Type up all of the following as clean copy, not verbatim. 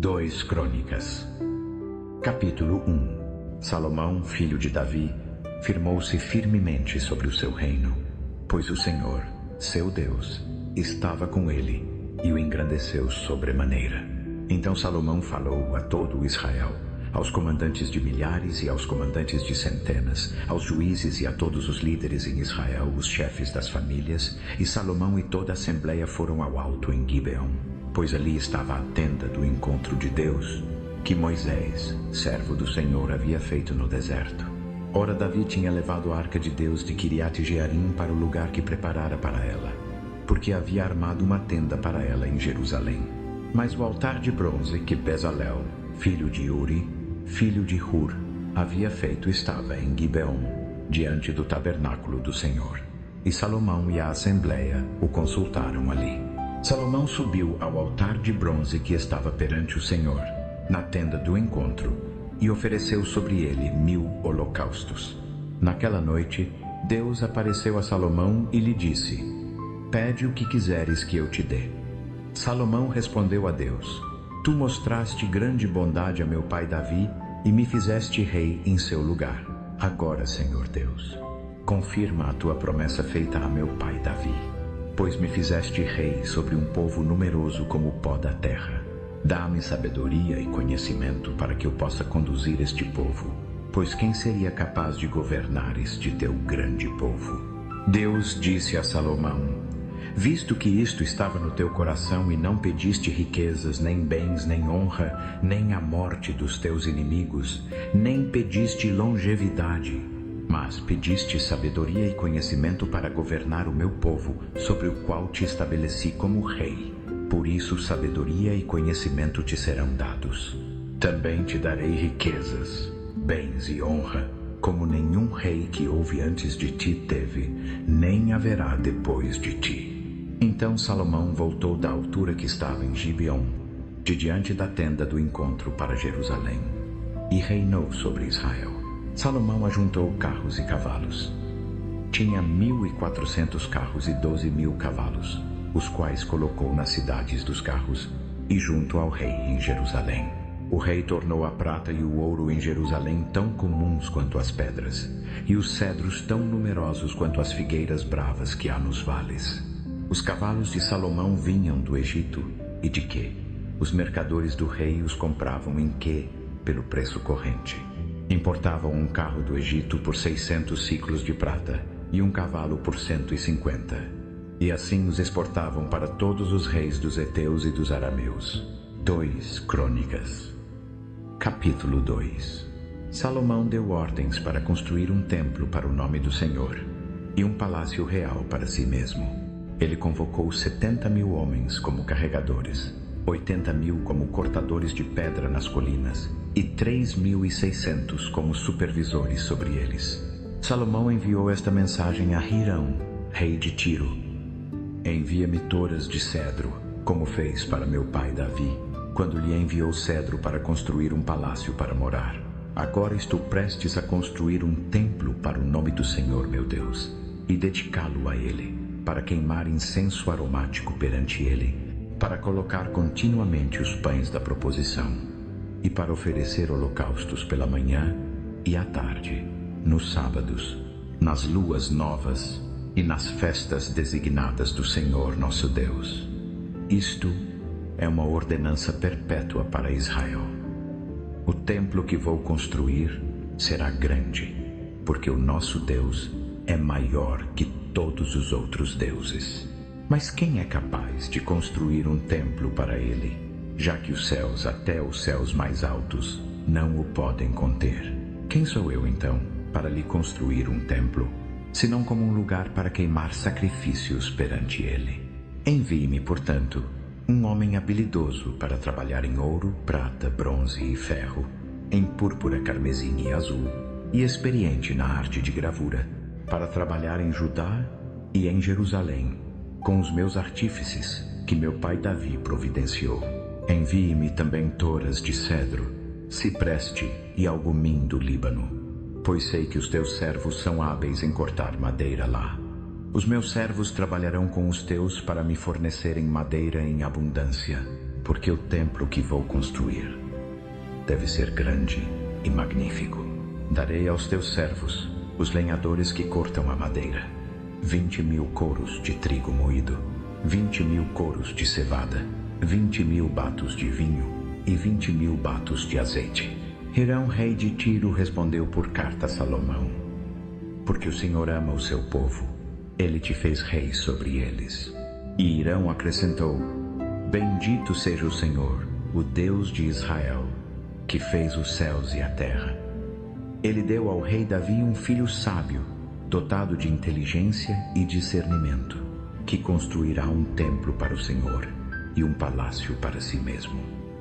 2 Crônicas. Capítulo 1. Salomão, filho de Davi, firmou-se firmemente sobre o seu reino, pois o Senhor, seu Deus, estava com ele e o engrandeceu sobremaneira. Então Salomão falou a todo o Israel, aos comandantes de milhares e aos comandantes de centenas, aos juízes e a todos os líderes em Israel, os chefes das famílias, e Salomão e toda a assembleia foram ao alto em Gibeon, pois ali estava a tenda do encontro de Deus, que Moisés, servo do Senhor, havia feito no deserto. Ora, Davi tinha levado a arca de Deus de Quiriate-Jearim para o lugar que preparara para ela, porque havia armado uma tenda para ela em Jerusalém. Mas o altar de bronze que Bezalel, filho de Uri, filho de Hur, havia feito estava em Gibeon, diante do tabernáculo do Senhor. E Salomão e a assembleia o consultaram ali. Salomão subiu ao altar de bronze que estava perante o Senhor, na tenda do encontro, e ofereceu sobre ele 1000 holocaustos. Naquela noite, Deus apareceu a Salomão e lhe disse: Pede o que quiseres que eu te dê. Salomão respondeu a Deus: Tu mostraste grande bondade a meu pai Davi e me fizeste rei em seu lugar. Agora, Senhor Deus, confirma a tua promessa feita a meu pai Davi, pois me fizeste rei sobre um povo numeroso como o pó da terra. Dá-me sabedoria e conhecimento para que eu possa conduzir este povo, pois quem seria capaz de governar este teu grande povo? Deus disse a Salomão: Visto que isto estava no teu coração e não pediste riquezas, nem bens, nem honra, nem a morte dos teus inimigos, nem pediste longevidade, mas pediste sabedoria e conhecimento para governar o meu povo, sobre o qual te estabeleci como rei. Por isso sabedoria e conhecimento te serão dados. Também te darei riquezas, bens e honra, como nenhum rei que houve antes de ti teve, nem haverá depois de ti. Então Salomão voltou da altura que estava em Gibeon, de diante da tenda do encontro, para Jerusalém, e reinou sobre Israel. Salomão ajuntou carros e cavalos. Tinha 1400 carros e 12.000 cavalos, os quais colocou nas cidades dos carros e junto ao rei em Jerusalém. O rei tornou a prata e o ouro em Jerusalém tão comuns quanto as pedras, e os cedros tão numerosos quanto as figueiras bravas que há nos vales. Os cavalos de Salomão vinham do Egito e de Quê. Os mercadores do rei os compravam em Quê pelo preço corrente. Importavam um carro do Egito por 600 ciclos de prata e um cavalo por 150. E assim os exportavam para todos os reis dos heteus e dos arameus. 2 Crônicas. Capítulo 2. Salomão deu ordens para construir um templo para o nome do Senhor e um palácio real para si mesmo. Ele convocou 70.000 homens como carregadores, 80.000 como cortadores de pedra nas colinas e 3.600 como supervisores sobre eles. Salomão enviou esta mensagem a Hirão, rei de Tiro: Envia-me toras de cedro, como fez para meu pai Davi, quando lhe enviou cedro para construir um palácio para morar. Agora estou prestes a construir um templo para o nome do Senhor meu Deus, e dedicá-lo a ele, para queimar incenso aromático perante ele, para colocar continuamente os pães da proposição, e para oferecer holocaustos pela manhã e à tarde, nos sábados, nas luas novas e nas festas designadas do Senhor nosso Deus. Isto é uma ordenança perpétua para Israel. O templo que vou construir será grande, porque o nosso Deus é maior que todos os outros deuses. Mas quem é capaz de construir um templo para ele, já que os céus, até os céus mais altos, não o podem conter? Quem sou eu, então, para lhe construir um templo, senão como um lugar para queimar sacrifícios perante ele? Envie-me, portanto, um homem habilidoso para trabalhar em ouro, prata, bronze e ferro, em púrpura, carmesim e azul, e experiente na arte de gravura, para trabalhar em Judá e em Jerusalém, com os meus artífices, que meu pai Davi providenciou. Envie-me também toras de cedro, cipreste e algumim do Líbano, pois sei que os teus servos são hábeis em cortar madeira lá. Os meus servos trabalharão com os teus para me fornecerem madeira em abundância. porque o templo que vou construir deve ser grande e magnífico. Darei aos teus servos, os lenhadores que cortam a madeira, 20.000 coros de trigo moído, 20.000 coros de cevada, 20.000 batos de vinho e 20.000 batos de azeite. Hirão, rei de Tiro, respondeu por carta a Salomão: porque o Senhor ama o seu povo, ele te fez rei sobre eles. E Hirão acrescentou: bendito seja o Senhor, o Deus de Israel, que fez os céus e a terra. Ele deu ao rei Davi um filho sábio, dotado de inteligência e discernimento, que construirá um templo para o Senhor e um palácio para si mesmo.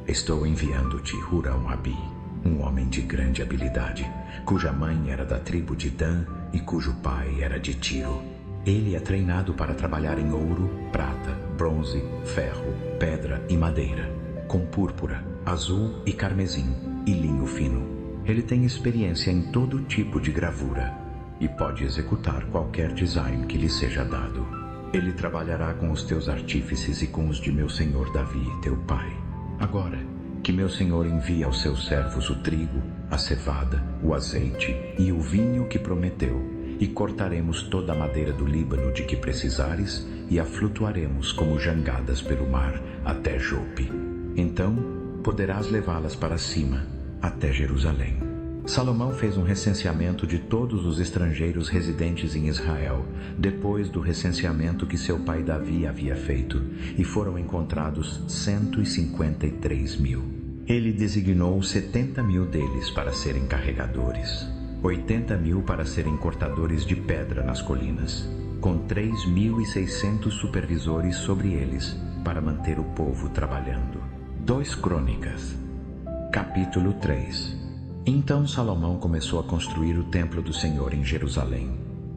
Estou enviando-te Hurão-Abi, um homem de grande habilidade, cuja mãe era da tribo de Dan e cujo pai era de Tiro. Ele é treinado para trabalhar em ouro, prata, bronze, ferro, pedra e madeira, com púrpura, azul e carmesim e linho fino. Ele tem experiência em todo tipo de gravura e pode executar qualquer design que lhe seja dado. Ele trabalhará com os teus artífices e com os de meu senhor Davi, teu pai. Agora, que meu senhor envie aos seus servos o trigo, a cevada, o azeite e o vinho que prometeu, e cortaremos toda a madeira do Líbano de que precisares e a flutuaremos como jangadas pelo mar até Jope. Então poderás levá-las para cima, até Jerusalém. Salomão fez um recenseamento de todos os estrangeiros residentes em Israel, depois do recenseamento que seu pai Davi havia feito, e foram encontrados 153.000. Ele designou 70.000 deles para serem carregadores, 80.000 para serem cortadores de pedra nas colinas, com 3.600 supervisores sobre eles, para manter o povo trabalhando. 2 Crônicas, capítulo 3. Então Salomão começou a construir o templo do Senhor em Jerusalém,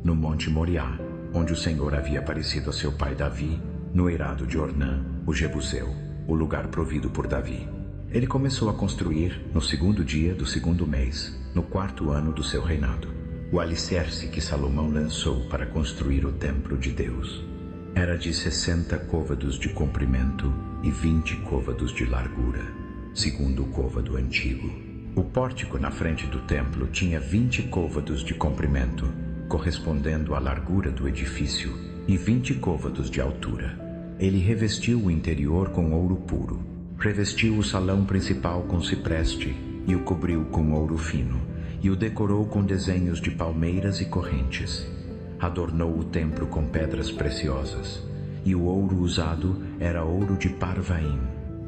no Monte Moriá, onde o Senhor havia aparecido a seu pai Davi, no eirado de Ornã, o Jebuseu, o lugar provido por Davi. Ele começou a construir no 2º dia do 2º mês, no 4º ano do seu reinado, o alicerce que Salomão lançou para construir o templo de Deus. Era de 60 côvados de comprimento e 20 côvados de largura, segundo o côvado antigo. O pórtico na frente do templo tinha 20 côvados de comprimento, correspondendo à largura do edifício, e 20 côvados de altura. Ele revestiu o interior com ouro puro, revestiu o salão principal com cipreste e o cobriu com ouro fino, e o decorou com desenhos de palmeiras e correntes. Adornou o templo com pedras preciosas, e o ouro usado era ouro de Parvaim.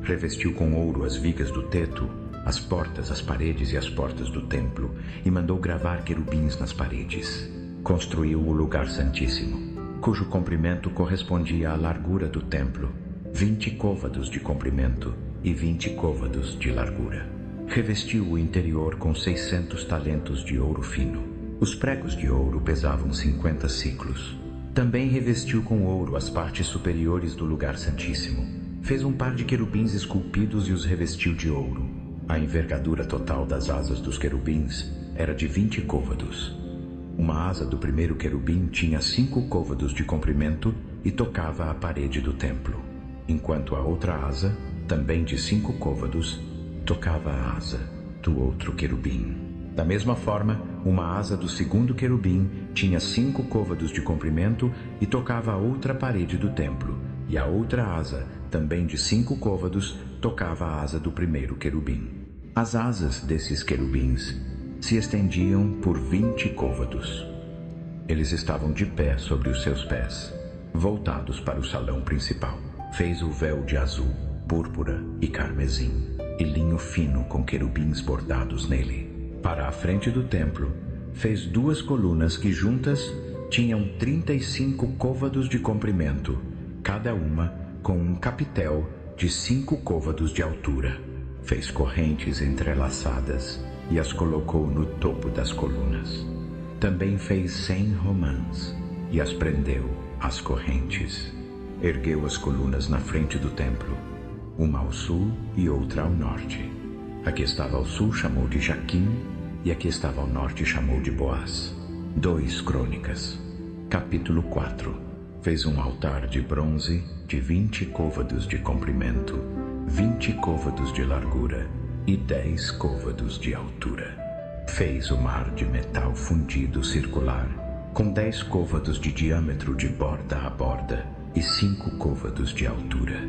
Revestiu com ouro as vigas do teto, as portas, as paredes e as portas do templo, e mandou gravar querubins nas paredes. Construiu o lugar santíssimo, cujo comprimento correspondia à largura do templo, 20 côvados de comprimento e 20 côvados de largura. Revestiu o interior com 600 talentos de ouro fino. Os pregos de ouro pesavam 50 siclos. Também revestiu com ouro as partes superiores do lugar santíssimo. Fez um par de querubins esculpidos e os revestiu de ouro. A envergadura total das asas dos querubins era de 20 côvados. Uma asa do primeiro querubim tinha 5 côvados de comprimento e tocava a parede do templo, enquanto a outra asa, também de 5 côvados, tocava a asa do outro querubim. Da mesma forma, uma asa do segundo querubim tinha 5 côvados de comprimento e tocava a outra parede do templo, e a outra asa, também de 5 côvados, tocava a asa do primeiro querubim. As asas desses querubins se estendiam por 20 côvados. Eles estavam de pé sobre os seus pés, voltados para o salão principal. Fez o véu de azul, púrpura e carmesim, e linho fino com querubins bordados nele. Para a frente do templo, fez 2 colunas que juntas tinham 35 côvados de comprimento, cada uma com um capitel de 5 côvados de altura. Fez correntes entrelaçadas e as colocou no topo das colunas. Também fez 100 romãs e as prendeu às correntes. Ergueu as colunas na frente do templo, uma ao sul e outra ao norte. A que estava ao sul chamou de Jaquim e a que estava ao norte chamou de Boaz. 2 Crônicas, capítulo 4. Fez um altar de bronze de 20 côvados de comprimento, 20 côvados de largura e 10 côvados de altura. Fez o mar de metal fundido circular, com 10 côvados de diâmetro de borda a borda e 5 côvados de altura.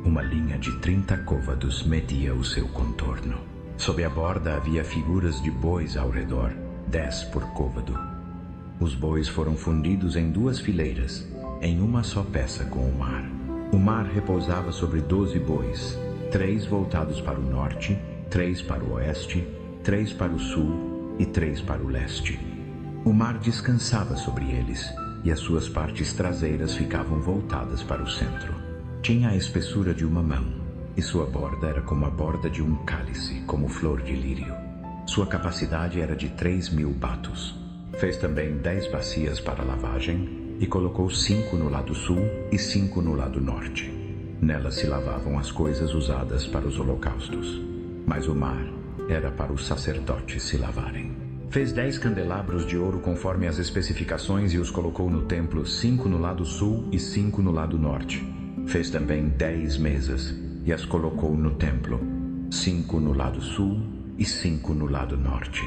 Uma linha de 30 côvados media o seu contorno. Sob a borda havia figuras de bois ao redor, 10 por côvado. Os bois foram fundidos em 2 fileiras, em uma só peça com o mar. O mar repousava sobre 12 bois, 3 voltados para o norte, 3 para o oeste, 3 para o sul e 3 para o leste. O mar descansava sobre eles, e as suas partes traseiras ficavam voltadas para o centro. Tinha a espessura de uma mão, e sua borda era como a borda de um cálice, como flor de lírio. Sua capacidade era de 3.000 batos. Fez também 10 bacias para lavagem, e colocou 5 no lado sul e 5 no lado norte. Nelas se lavavam as coisas usadas para os holocaustos, mas o mar era para os sacerdotes se lavarem. Fez 10 candelabros de ouro conforme as especificações e os colocou no templo, 5 no lado sul e 5 no lado norte. Fez também 10 mesas e as colocou no templo, 5 no lado sul e 5 no lado norte.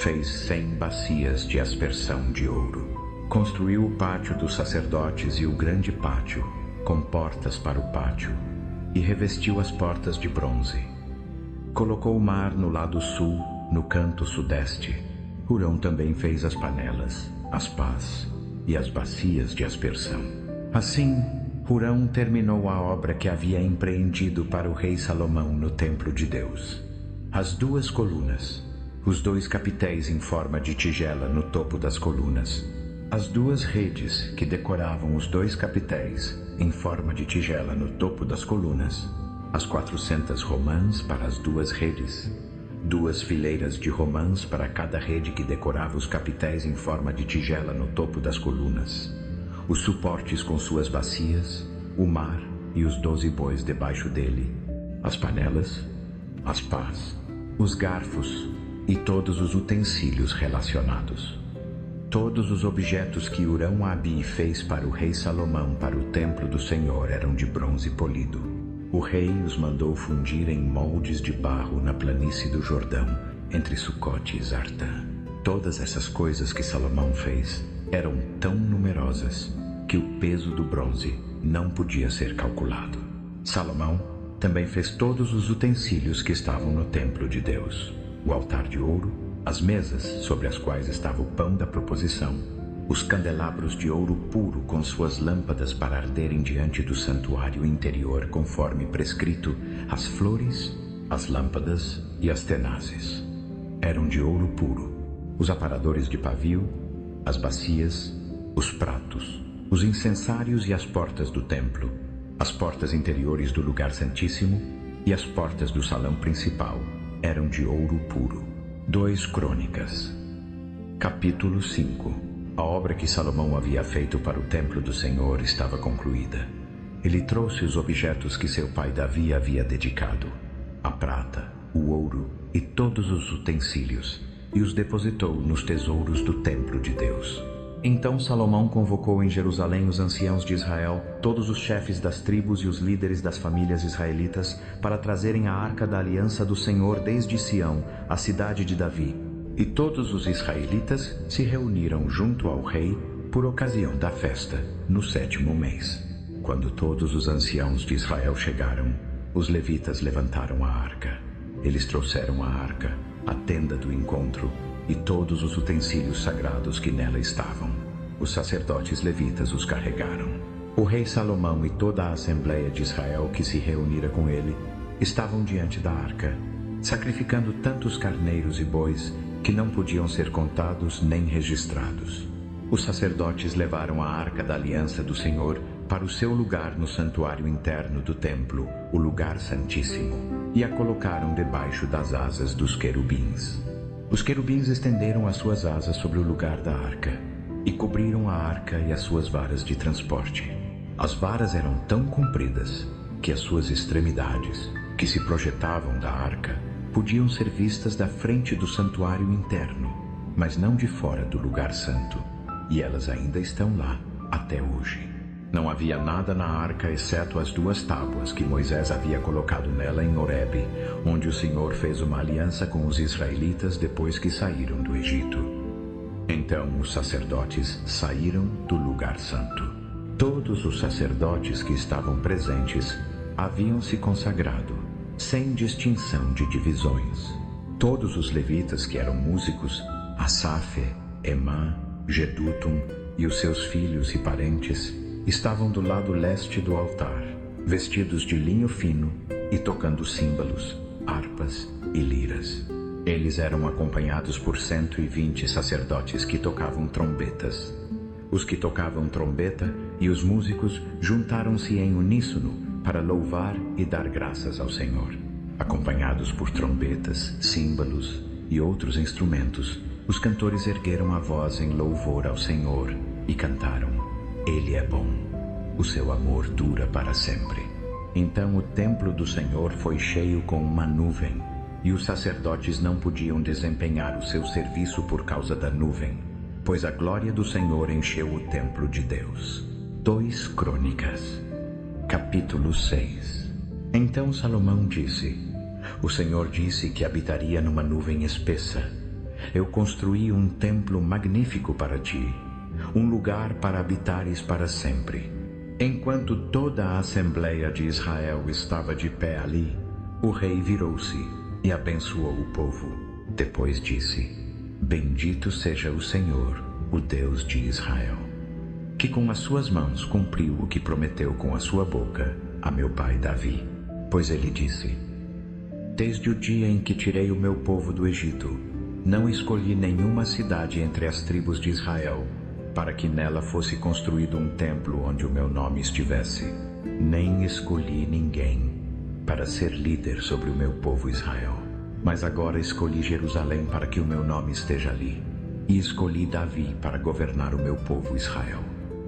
Fez 100 bacias de aspersão de ouro. Construiu o pátio dos sacerdotes e o grande pátio, com portas para o pátio, e revestiu as portas de bronze. Colocou o mar no lado sul, no canto sudeste. Hurão também fez as panelas, as pás e as bacias de aspersão. Assim, Hurão terminou a obra que havia empreendido para o rei Salomão no templo de Deus. As 2 colunas, os 2 capitéis em forma de tigela no topo das colunas, as 2 redes que decoravam os 2 capitéis em forma de tigela no topo das colunas, as 400 romãs para as 2 redes, 2 fileiras de romãs para cada rede que decorava os capitéis em forma de tigela no topo das colunas, os suportes com suas bacias, o mar e os 12 bois debaixo dele, as panelas, as pás, os garfos e todos os utensílios relacionados. Todos os objetos que Hurão-Abi fez para o rei Salomão para o templo do Senhor eram de bronze polido. O rei os mandou fundir em moldes de barro na planície do Jordão, entre Sucote e Zartã. Todas essas coisas que Salomão fez eram tão numerosas que o peso do bronze não podia ser calculado. Salomão também fez todos os utensílios que estavam no templo de Deus: o altar de ouro, as mesas sobre as quais estava o pão da proposição, os candelabros de ouro puro com suas lâmpadas para arderem diante do santuário interior conforme prescrito, as flores, as lâmpadas e as tenazes. Eram de ouro puro. Os aparadores de pavio, as bacias, os pratos, os incensários e as portas do templo, as portas interiores do lugar santíssimo e as portas do salão principal eram de ouro puro. 2 Crônicas, capítulo 5. A obra que Salomão havia feito para o templo do Senhor estava concluída. Ele trouxe os objetos que seu pai Davi havia dedicado, a prata, o ouro e todos os utensílios, e os depositou nos tesouros do templo de Deus. Então Salomão convocou em Jerusalém os anciãos de Israel, todos os chefes das tribos e os líderes das famílias israelitas, para trazerem a arca da aliança do Senhor desde Sião, a cidade de Davi. E todos os israelitas se reuniram junto ao rei por ocasião da festa, no 7º mês. Quando todos os anciãos de Israel chegaram, os levitas levantaram a arca. Eles trouxeram a arca, a tenda do encontro e todos os utensílios sagrados que nela estavam. Os sacerdotes levitas os carregaram. O rei Salomão e toda a assembleia de Israel que se reunira com ele estavam diante da arca, sacrificando tantos carneiros e bois que não podiam ser contados nem registrados. Os sacerdotes levaram a arca da aliança do Senhor para o seu lugar no santuário interno do templo, o lugar santíssimo, e a colocaram debaixo das asas dos querubins. Os querubins estenderam as suas asas sobre o lugar da arca e cobriram a arca e as suas varas de transporte. As varas eram tão compridas que as suas extremidades, que se projetavam da arca, podiam ser vistas da frente do santuário interno, mas não de fora do lugar santo, e elas ainda estão lá até hoje. Não havia nada na arca exceto as 2 tábuas que Moisés havia colocado nela em Horebe, onde o Senhor fez uma aliança com os israelitas depois que saíram do Egito. Então os sacerdotes saíram do lugar santo. Todos os sacerdotes que estavam presentes haviam se consagrado, sem distinção de divisões. Todos os levitas que eram músicos, Asaf, Emã, Jedutum e os seus filhos e parentes, estavam do lado leste do altar, vestidos de linho fino e tocando símbolos, harpas e liras. Eles eram acompanhados por 120 sacerdotes que tocavam trombetas. Os que tocavam trombeta e os músicos juntaram-se em uníssono para louvar e dar graças ao Senhor. Acompanhados por trombetas, símbolos e outros instrumentos, os cantores ergueram a voz em louvor ao Senhor e cantaram: Ele é bom, o seu amor dura para sempre. Então o templo do Senhor foi cheio com uma nuvem, e os sacerdotes não podiam desempenhar o seu serviço por causa da nuvem, pois a glória do Senhor encheu o templo de Deus. 2 Crônicas, capítulo 6. Então Salomão disse: O Senhor disse que habitaria numa nuvem espessa. Eu construí um templo magnífico para ti, um lugar para habitares para sempre. Enquanto toda a Assembleia de Israel estava de pé ali, o rei virou-se e abençoou o povo. Depois disse: Bendito seja o Senhor, o Deus de Israel, que com as suas mãos cumpriu o que prometeu com a sua boca a meu pai Davi. Pois ele disse: Desde o dia em que tirei o meu povo do Egito, não escolhi nenhuma cidade entre as tribos de Israel, para que nela fosse construído um templo onde o meu nome estivesse. Nem escolhi ninguém para ser líder sobre o meu povo Israel. Mas agora escolhi Jerusalém para que o meu nome esteja ali. E escolhi Davi para governar o meu povo Israel.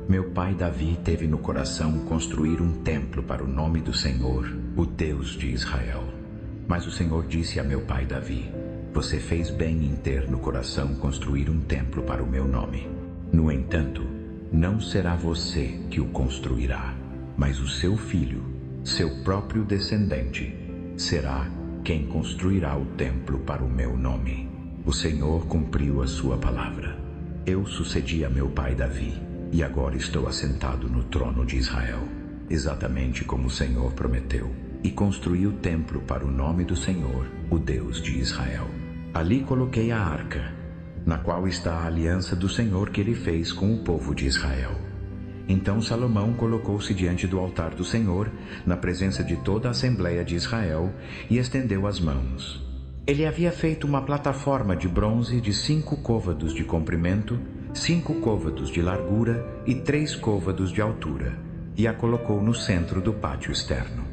Meu pai Davi teve no coração construir um templo para o nome do Senhor, o Deus de Israel. Mas o Senhor disse a meu pai Davi: Você fez bem em ter no coração construir um templo para o meu nome. No entanto, não será você que o construirá, mas o seu filho, seu próprio descendente, será quem construirá o templo para o meu nome. O Senhor cumpriu a sua palavra. Eu sucedi a meu pai Davi, e agora estou assentado no trono de Israel, exatamente como o Senhor prometeu, e construí o templo para o nome do Senhor, o Deus de Israel. Ali coloquei a arca, na qual está a aliança do Senhor que ele fez com o povo de Israel. Então Salomão colocou-se diante do altar do Senhor, na presença de toda a Assembleia de Israel, e estendeu as mãos. Ele havia feito uma plataforma de bronze de 5 côvados de comprimento, 5 côvados de largura e 3 côvados de altura, e a colocou no centro do pátio externo.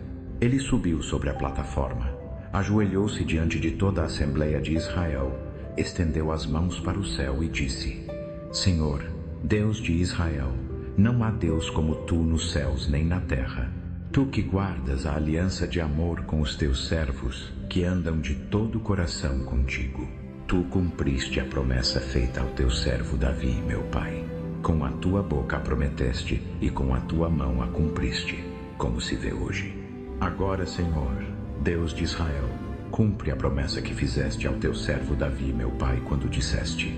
Ele subiu sobre a plataforma, ajoelhou-se diante de toda a Assembleia de Israel, estendeu as mãos para o céu e disse: Senhor, Deus de Israel, não há Deus como tu nos céus nem na terra. Tu que guardas a aliança de amor com os teus servos, que andam de todo o coração contigo. Tu cumpriste a promessa feita ao teu servo Davi, meu pai. Com a tua boca a prometeste e com a tua mão a cumpriste, como se vê hoje. Agora, Senhor, Deus de Israel, cumpre a promessa que fizeste ao teu servo Davi, meu pai, quando disseste: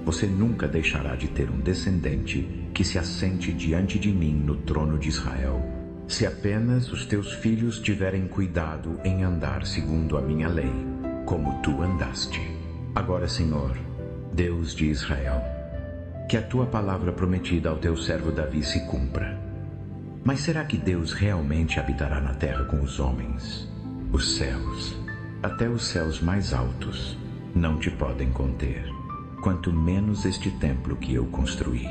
Você nunca deixará de ter um descendente que se assente diante de mim no trono de Israel, se apenas os teus filhos tiverem cuidado em andar segundo a minha lei, como tu andaste. Agora, Senhor, Deus de Israel, que a tua palavra prometida ao teu servo Davi se cumpra. Mas será que Deus realmente habitará na terra com os homens? Os céus, até os céus mais altos, não te podem conter, quanto menos este templo que eu construí.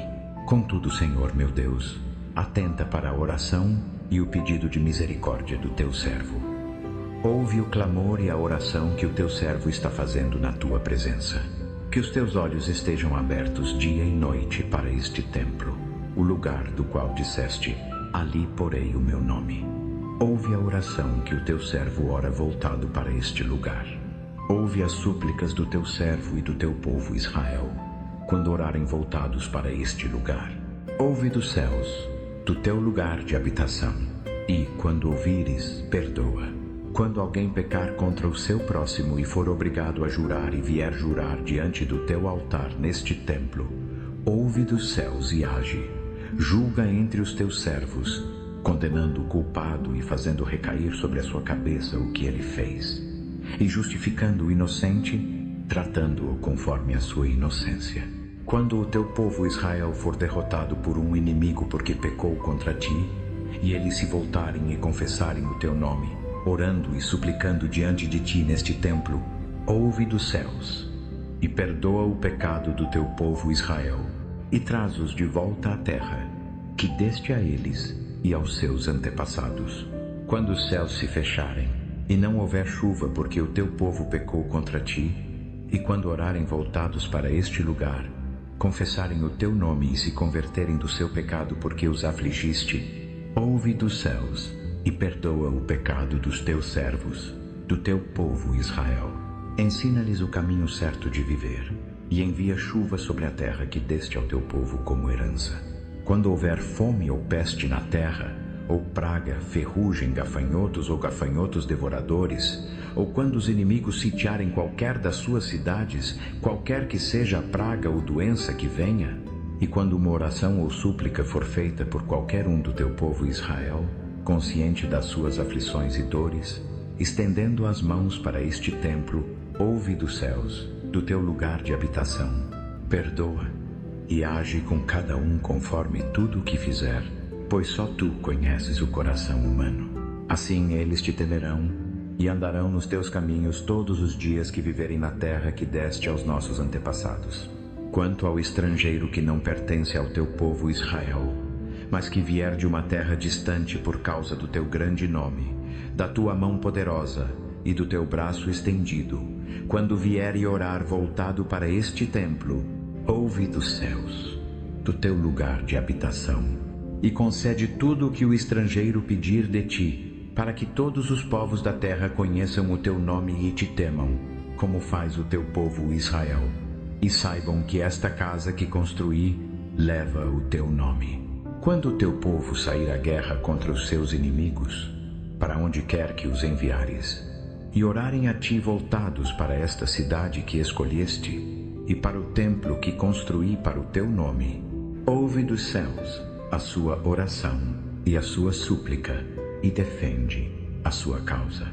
Contudo, Senhor meu Deus, atenta para a oração e o pedido de misericórdia do teu servo. Ouve o clamor e a oração que o teu servo está fazendo na tua presença. Que os teus olhos estejam abertos dia e noite para este templo, o lugar do qual disseste: ali porei o meu nome. Ouve a oração que o teu servo ora voltado para este lugar. Ouve as súplicas do teu servo e do teu povo Israel, quando orarem voltados para este lugar. Ouve dos céus, do teu lugar de habitação. E, quando ouvires, perdoa. Quando alguém pecar contra o seu próximo e for obrigado a jurar e vier jurar diante do teu altar neste templo, ouve dos céus e age. Julga entre os teus servos, condenando o culpado e fazendo recair sobre a sua cabeça o que ele fez, e justificando o inocente, tratando-o conforme a sua inocência. Quando o teu povo Israel for derrotado por um inimigo porque pecou contra ti, e eles se voltarem e confessarem o teu nome, orando e suplicando diante de ti neste templo, ouve dos céus, e perdoa o pecado do teu povo Israel, e traz-os de volta à terra, que deste a eles e aos seus antepassados. Quando os céus se fecharem, e não houver chuva porque o teu povo pecou contra ti, e quando orarem voltados para este lugar, confessarem o teu nome e se converterem do seu pecado porque os afligiste, ouve dos céus e perdoa o pecado dos teus servos, do teu povo Israel. Ensina-lhes o caminho certo de viver, e envia chuva sobre a terra que deste ao teu povo como herança. Quando houver fome ou peste na terra, ou praga, ferrugem, gafanhotos ou gafanhotos devoradores, ou quando os inimigos sitiarem qualquer das suas cidades, qualquer que seja a praga ou doença que venha, e quando uma oração ou súplica for feita por qualquer um do teu povo Israel, consciente das suas aflições e dores, estendendo as mãos para este templo, ouve dos céus, do teu lugar de habitação, perdoa e age com cada um conforme tudo o que fizer, pois só tu conheces o coração humano. Assim eles te temerão e andarão nos teus caminhos todos os dias que viverem na terra que deste aos nossos antepassados. Quanto ao estrangeiro que não pertence ao teu povo Israel, mas que vier de uma terra distante por causa do teu grande nome, da tua mão poderosa e do teu braço estendido, quando vier e orar voltado para este templo, ouve dos céus, do teu lugar de habitação, e concede tudo o que o estrangeiro pedir de ti, para que todos os povos da terra conheçam o teu nome e te temam, como faz o teu povo Israel, e saibam que esta casa que construí leva o teu nome. Quando o teu povo sair à guerra contra os seus inimigos, para onde quer que os enviares, e orarem a ti voltados para esta cidade que escolheste, e para o templo que construí para o teu nome, ouve dos céus a sua oração e a sua súplica, e defende a sua causa.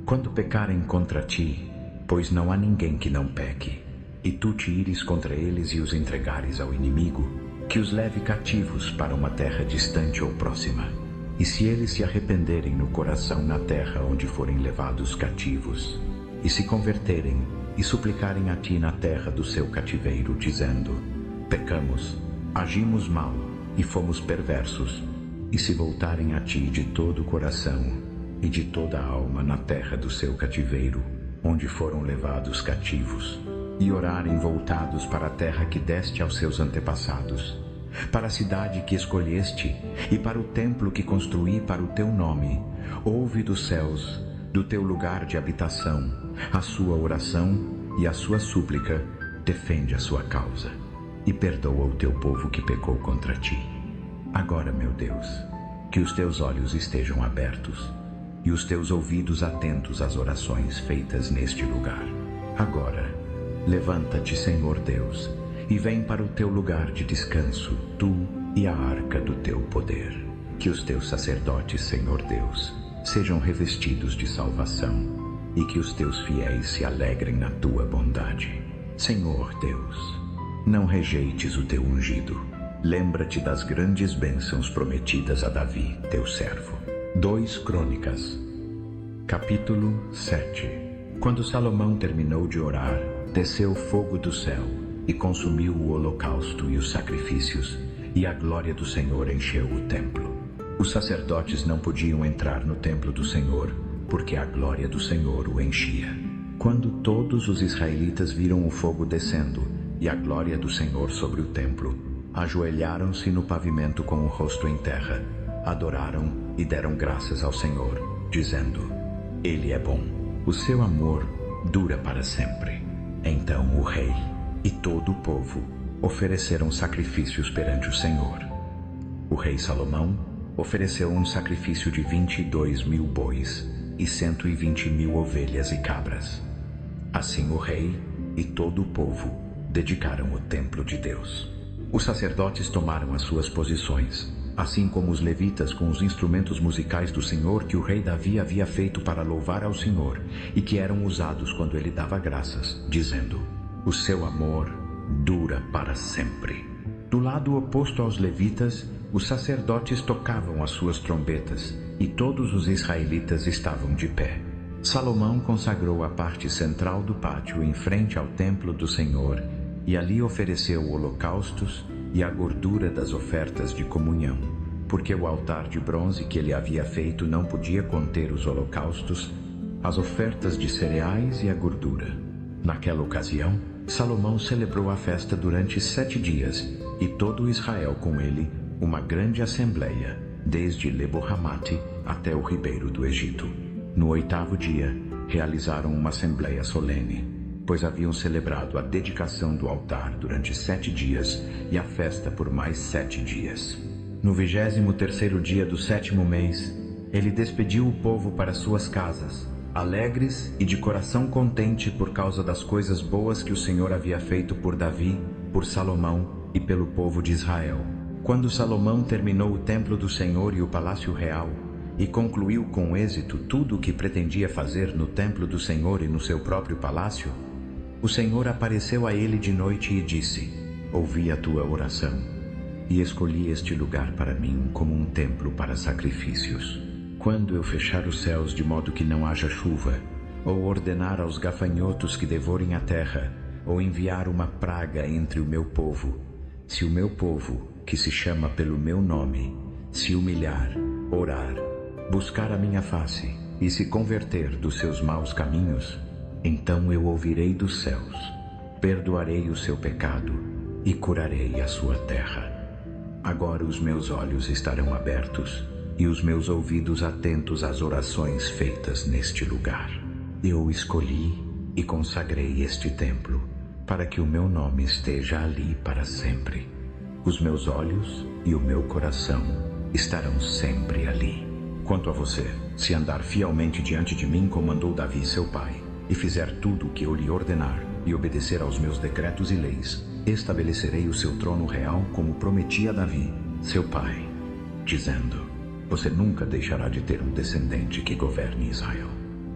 Quando pecarem contra ti, pois não há ninguém que não peque, e tu te ires contra eles e os entregares ao inimigo, que os leve cativos para uma terra distante ou próxima. E se eles se arrependerem no coração na terra onde forem levados cativos, e se converterem e suplicarem a ti na terra do seu cativeiro, dizendo: pecamos, agimos mal e fomos perversos, e se voltarem a ti de todo o coração e de toda a alma na terra do seu cativeiro, onde foram levados cativos, e orarem voltados para a terra que deste aos seus antepassados, para a cidade que escolheste e para o templo que construí para o teu nome, ouve dos céus, do teu lugar de habitação, a sua oração e a sua súplica, defende a sua causa, e perdoa o teu povo que pecou contra ti. Agora, meu Deus, que os teus olhos estejam abertos e os teus ouvidos atentos às orações feitas neste lugar. Agora, levanta-te, Senhor Deus, e vem para o teu lugar de descanso, tu e a arca do teu poder. Que os teus sacerdotes, Senhor Deus, sejam revestidos de salvação, e que os teus fiéis se alegrem na tua bondade. Senhor Deus, não rejeites o teu ungido. Lembra-te das grandes bênçãos prometidas a Davi, teu servo. 2 Crônicas, capítulo 7. Quando Salomão terminou de orar, desceu fogo do céu e consumiu o holocausto e os sacrifícios, e a glória do Senhor encheu o templo. Os sacerdotes não podiam entrar no templo do Senhor, porque a glória do Senhor o enchia. Quando todos os israelitas viram o fogo descendo e a glória do Senhor sobre o templo, ajoelharam-se no pavimento com o rosto em terra, adoraram e deram graças ao Senhor, dizendo: Ele é bom, o seu amor dura para sempre. Então o rei e todo o povo ofereceram sacrifícios perante o Senhor. O rei Salomão ofereceu um sacrifício de 22.000 bois e 120.000 ovelhas e cabras. Assim o rei e todo o povo dedicaram o templo de Deus. Os sacerdotes tomaram as suas posições, assim como os levitas com os instrumentos musicais do Senhor que o rei Davi havia feito para louvar ao Senhor e que eram usados quando ele dava graças, dizendo: o seu amor dura para sempre. Do lado oposto aos levitas, os sacerdotes tocavam as suas trombetas e todos os israelitas estavam de pé. Salomão consagrou a parte central do pátio em frente ao templo do Senhor e ali ofereceu holocaustos e a gordura das ofertas de comunhão, porque o altar de bronze que ele havia feito não podia conter os holocaustos, as ofertas de cereais e a gordura. Naquela ocasião, Salomão celebrou a festa durante 7 dias, e todo Israel com ele, uma grande assembleia, desde Lebo-Hamate até o ribeiro do Egito. No 8º dia, realizaram uma assembleia solene, pois haviam celebrado a dedicação do altar durante 7 dias e a festa por mais 7 dias. No 23º dia do 7º mês, ele despediu o povo para suas casas, alegres e de coração contente por causa das coisas boas que o Senhor havia feito por Davi, por Salomão e pelo povo de Israel. Quando Salomão terminou o templo do Senhor e o palácio real, e concluiu com êxito tudo o que pretendia fazer no templo do Senhor e no seu próprio palácio, o Senhor apareceu a ele de noite e disse: ouvi a tua oração, e escolhi este lugar para mim como um templo para sacrifícios. Quando eu fechar os céus de modo que não haja chuva, ou ordenar aos gafanhotos que devorem a terra, ou enviar uma praga entre o meu povo, se o meu povo, que se chama pelo meu nome, se humilhar, orar, buscar a minha face e se converter dos seus maus caminhos, então eu ouvirei dos céus, perdoarei o seu pecado e curarei a sua terra. Agora os meus olhos estarão abertos e os meus ouvidos atentos às orações feitas neste lugar. Eu escolhi e consagrei este templo para que o meu nome esteja ali para sempre. Os meus olhos e o meu coração estarão sempre ali. Quanto a você, se andar fielmente diante de mim como andou Davi seu pai, e fizer tudo o que eu lhe ordenar, e obedecer aos meus decretos e leis, estabelecerei o seu trono real como prometi a Davi, seu pai, dizendo: você nunca deixará de ter um descendente que governe Israel.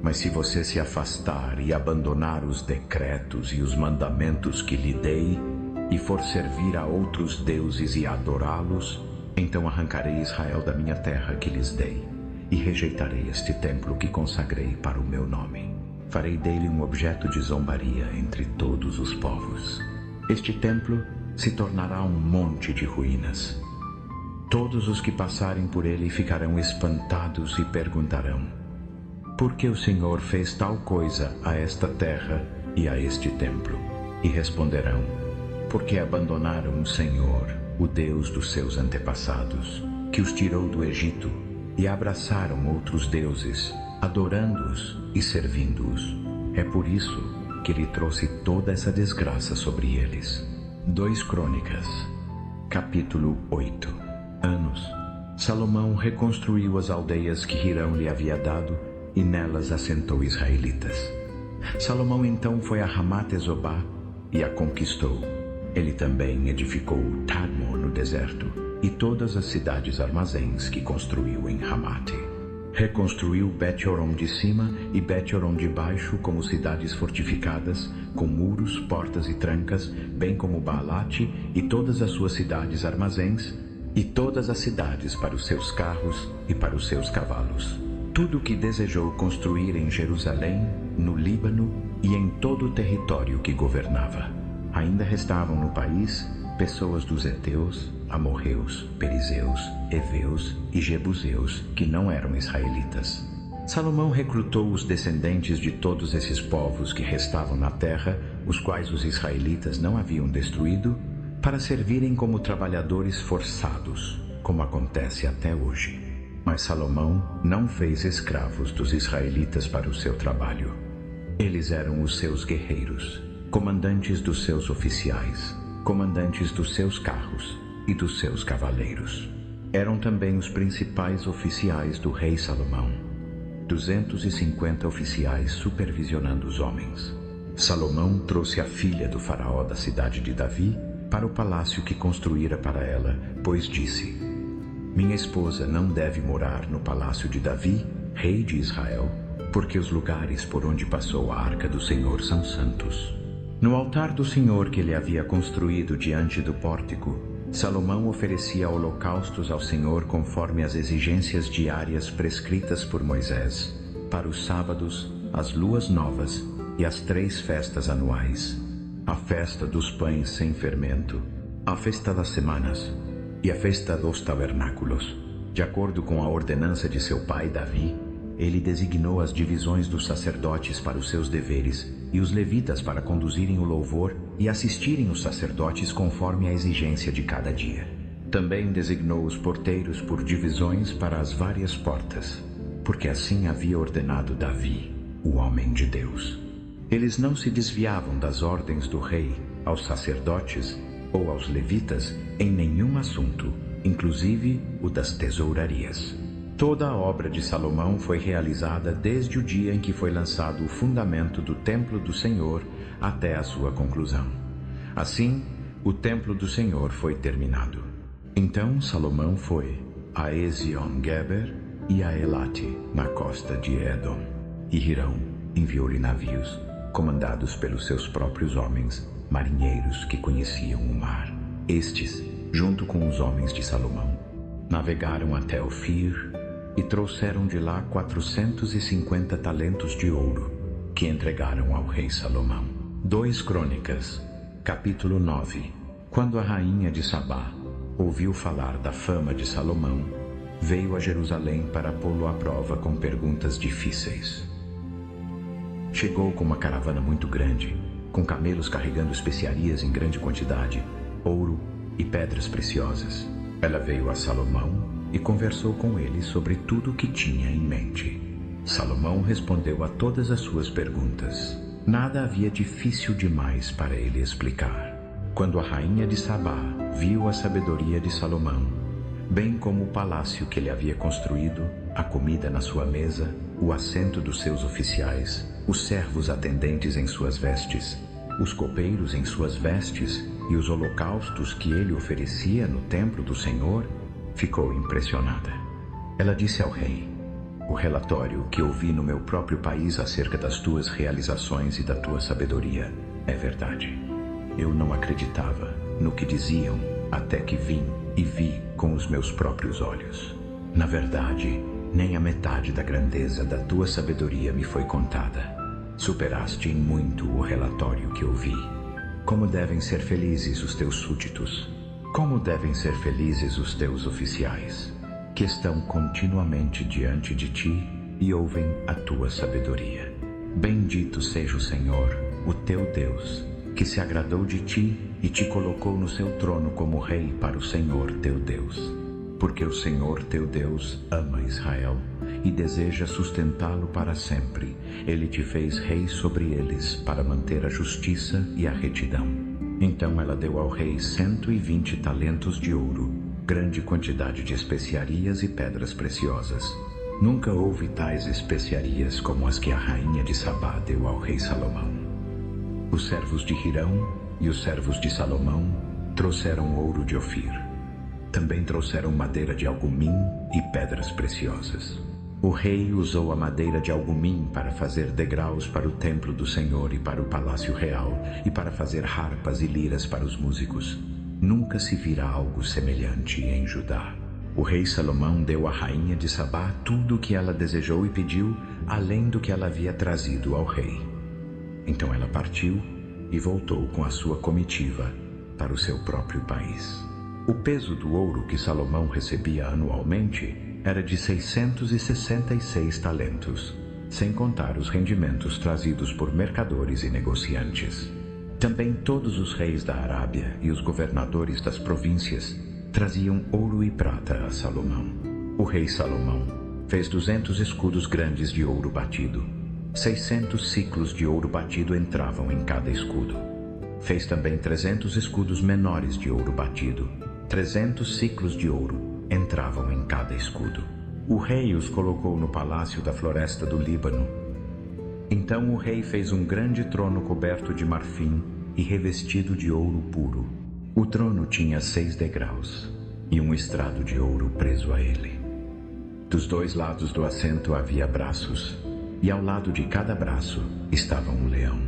Mas se você se afastar e abandonar os decretos e os mandamentos que lhe dei, e for servir a outros deuses e adorá-los, então arrancarei Israel da minha terra que lhes dei, e rejeitarei este templo que consagrei para o meu nome. Farei dele um objeto de zombaria entre todos os povos. Este templo se tornará um monte de ruínas. Todos os que passarem por ele ficarão espantados e perguntarão: por que o Senhor fez tal coisa a esta terra e a este templo? E responderão: porque abandonaram o Senhor, o Deus dos seus antepassados, que os tirou do Egito, e abraçaram outros deuses, adorando-os e servindo-os. É por isso que ele trouxe toda essa desgraça sobre eles. 2 Crônicas, capítulo 8. Salomão reconstruiu as aldeias que Hirão lhe havia dado, e nelas assentou israelitas. Salomão então foi a Ramate-Zobá e a conquistou. Ele também edificou Tadmor no deserto, e todas as cidades armazéns que construiu em Ramate. Reconstruiu Bet-Horon de cima e Bet-Horon de baixo como cidades fortificadas, com muros, portas e trancas, bem como Baalate e todas as suas cidades armazéns, e todas as cidades para os seus carros e para os seus cavalos. Tudo o que desejou construir em Jerusalém, no Líbano e em todo o território que governava. Ainda restavam no país pessoas dos heteus, amorreus, perizeus, heveus e jebuseus que não eram israelitas. Salomão recrutou os descendentes de todos esses povos que restavam na terra, os quais os israelitas não haviam destruído, para servirem como trabalhadores forçados, como acontece até hoje. Mas Salomão não fez escravos dos israelitas para o seu trabalho. Eles eram os seus guerreiros, comandantes dos seus oficiais, comandantes dos seus carros e dos seus cavaleiros. Eram também os principais oficiais do rei Salomão, 250 oficiais supervisionando os homens. Salomão trouxe a filha do faraó da cidade de Davi para o palácio que construíra para ela, pois disse: minha esposa não deve morar no palácio de Davi, rei de Israel, porque os lugares por onde passou a arca do Senhor são santos. No altar do Senhor que ele havia construído diante do pórtico, Salomão oferecia holocaustos ao Senhor conforme as exigências diárias prescritas por Moisés, para os sábados, as luas novas e as 3 festas anuais, a festa dos pães sem fermento, a festa das semanas e a festa dos tabernáculos. De acordo com a ordenança de seu pai Davi, ele designou as divisões dos sacerdotes para os seus deveres e os levitas para conduzirem o louvor e assistirem os sacerdotes conforme a exigência de cada dia. Também designou os porteiros por divisões para as várias portas, porque assim havia ordenado Davi, o homem de Deus. Eles não se desviavam das ordens do rei aos sacerdotes ou aos levitas em nenhum assunto, inclusive o das tesourarias. Toda a obra de Salomão foi realizada desde o dia em que foi lançado o fundamento do templo do Senhor até a sua conclusão. Assim, o templo do Senhor foi terminado. Então Salomão foi a Ezion-Geber e a Elate, na costa de Edom, e Hirão enviou-lhe navios, comandados pelos seus próprios homens, marinheiros que conheciam o mar. Estes, junto com os homens de Salomão, navegaram até Ofir e trouxeram de lá 450 talentos de ouro, que entregaram ao rei Salomão. 2 Crônicas, capítulo 9. Quando a rainha de Sabá ouviu falar da fama de Salomão, veio a Jerusalém para pô-lo à prova com perguntas difíceis. Chegou com uma caravana muito grande, com camelos carregando especiarias em grande quantidade, ouro e pedras preciosas. Ela veio a Salomão e conversou com ele sobre tudo o que tinha em mente. Salomão respondeu a todas as suas perguntas. Nada havia difícil demais para ele explicar. Quando a rainha de Sabá viu a sabedoria de Salomão, bem como o palácio que ele havia construído, a comida na sua mesa, o assento dos seus oficiais, os servos atendentes em suas vestes, os copeiros em suas vestes e os holocaustos que ele oferecia no templo do Senhor, ficou impressionada. Ela disse ao rei: o relatório que ouvi no meu próprio país acerca das tuas realizações e da tua sabedoria é verdade. Eu não acreditava no que diziam até que vim e vi com os meus próprios olhos. Na verdade, nem a metade da grandeza da tua sabedoria me foi contada. Superaste em muito o relatório que ouvi. Como devem ser felizes os teus súditos? Como devem ser felizes os teus oficiais, que estão continuamente diante de ti e ouvem a tua sabedoria. Bendito seja o Senhor, o teu Deus, que se agradou de ti e te colocou no seu trono como rei para o Senhor teu Deus. Porque o Senhor teu Deus ama Israel e deseja sustentá-lo para sempre. Ele te fez rei sobre eles para manter a justiça e a retidão. Então ela deu ao rei 120 talentos de ouro, grande quantidade de especiarias e pedras preciosas. Nunca houve tais especiarias como as que a rainha de Sabá deu ao rei Salomão. Os servos de Hirão e os servos de Salomão trouxeram ouro de Ofir. Também trouxeram madeira de algumim e pedras preciosas. O rei usou a madeira de algumim para fazer degraus para o templo do Senhor e para o palácio real, e para fazer harpas e liras para os músicos. Nunca se virá algo semelhante em Judá. O rei Salomão deu à rainha de Sabá tudo o que ela desejou e pediu, além do que ela havia trazido ao rei. Então ela partiu e voltou com a sua comitiva para o seu próprio país. O peso do ouro que Salomão recebia anualmente era de 666 talentos, sem contar os rendimentos trazidos por mercadores e negociantes. Também todos os reis da Arábia e os governadores das províncias traziam ouro e prata a Salomão. O rei Salomão fez 200 escudos grandes de ouro batido. 600 ciclos de ouro batido entravam em cada escudo. Fez também 300 escudos menores de ouro batido, 300 ciclos de ouro, entravam em cada escudo. O rei os colocou no palácio da floresta do Líbano. Então o rei fez um grande trono coberto de marfim e revestido de ouro puro. O trono tinha 6 degraus e um estrado de ouro preso a ele. Dos 2 lados do assento havia braços, e ao lado de cada braço estava um leão.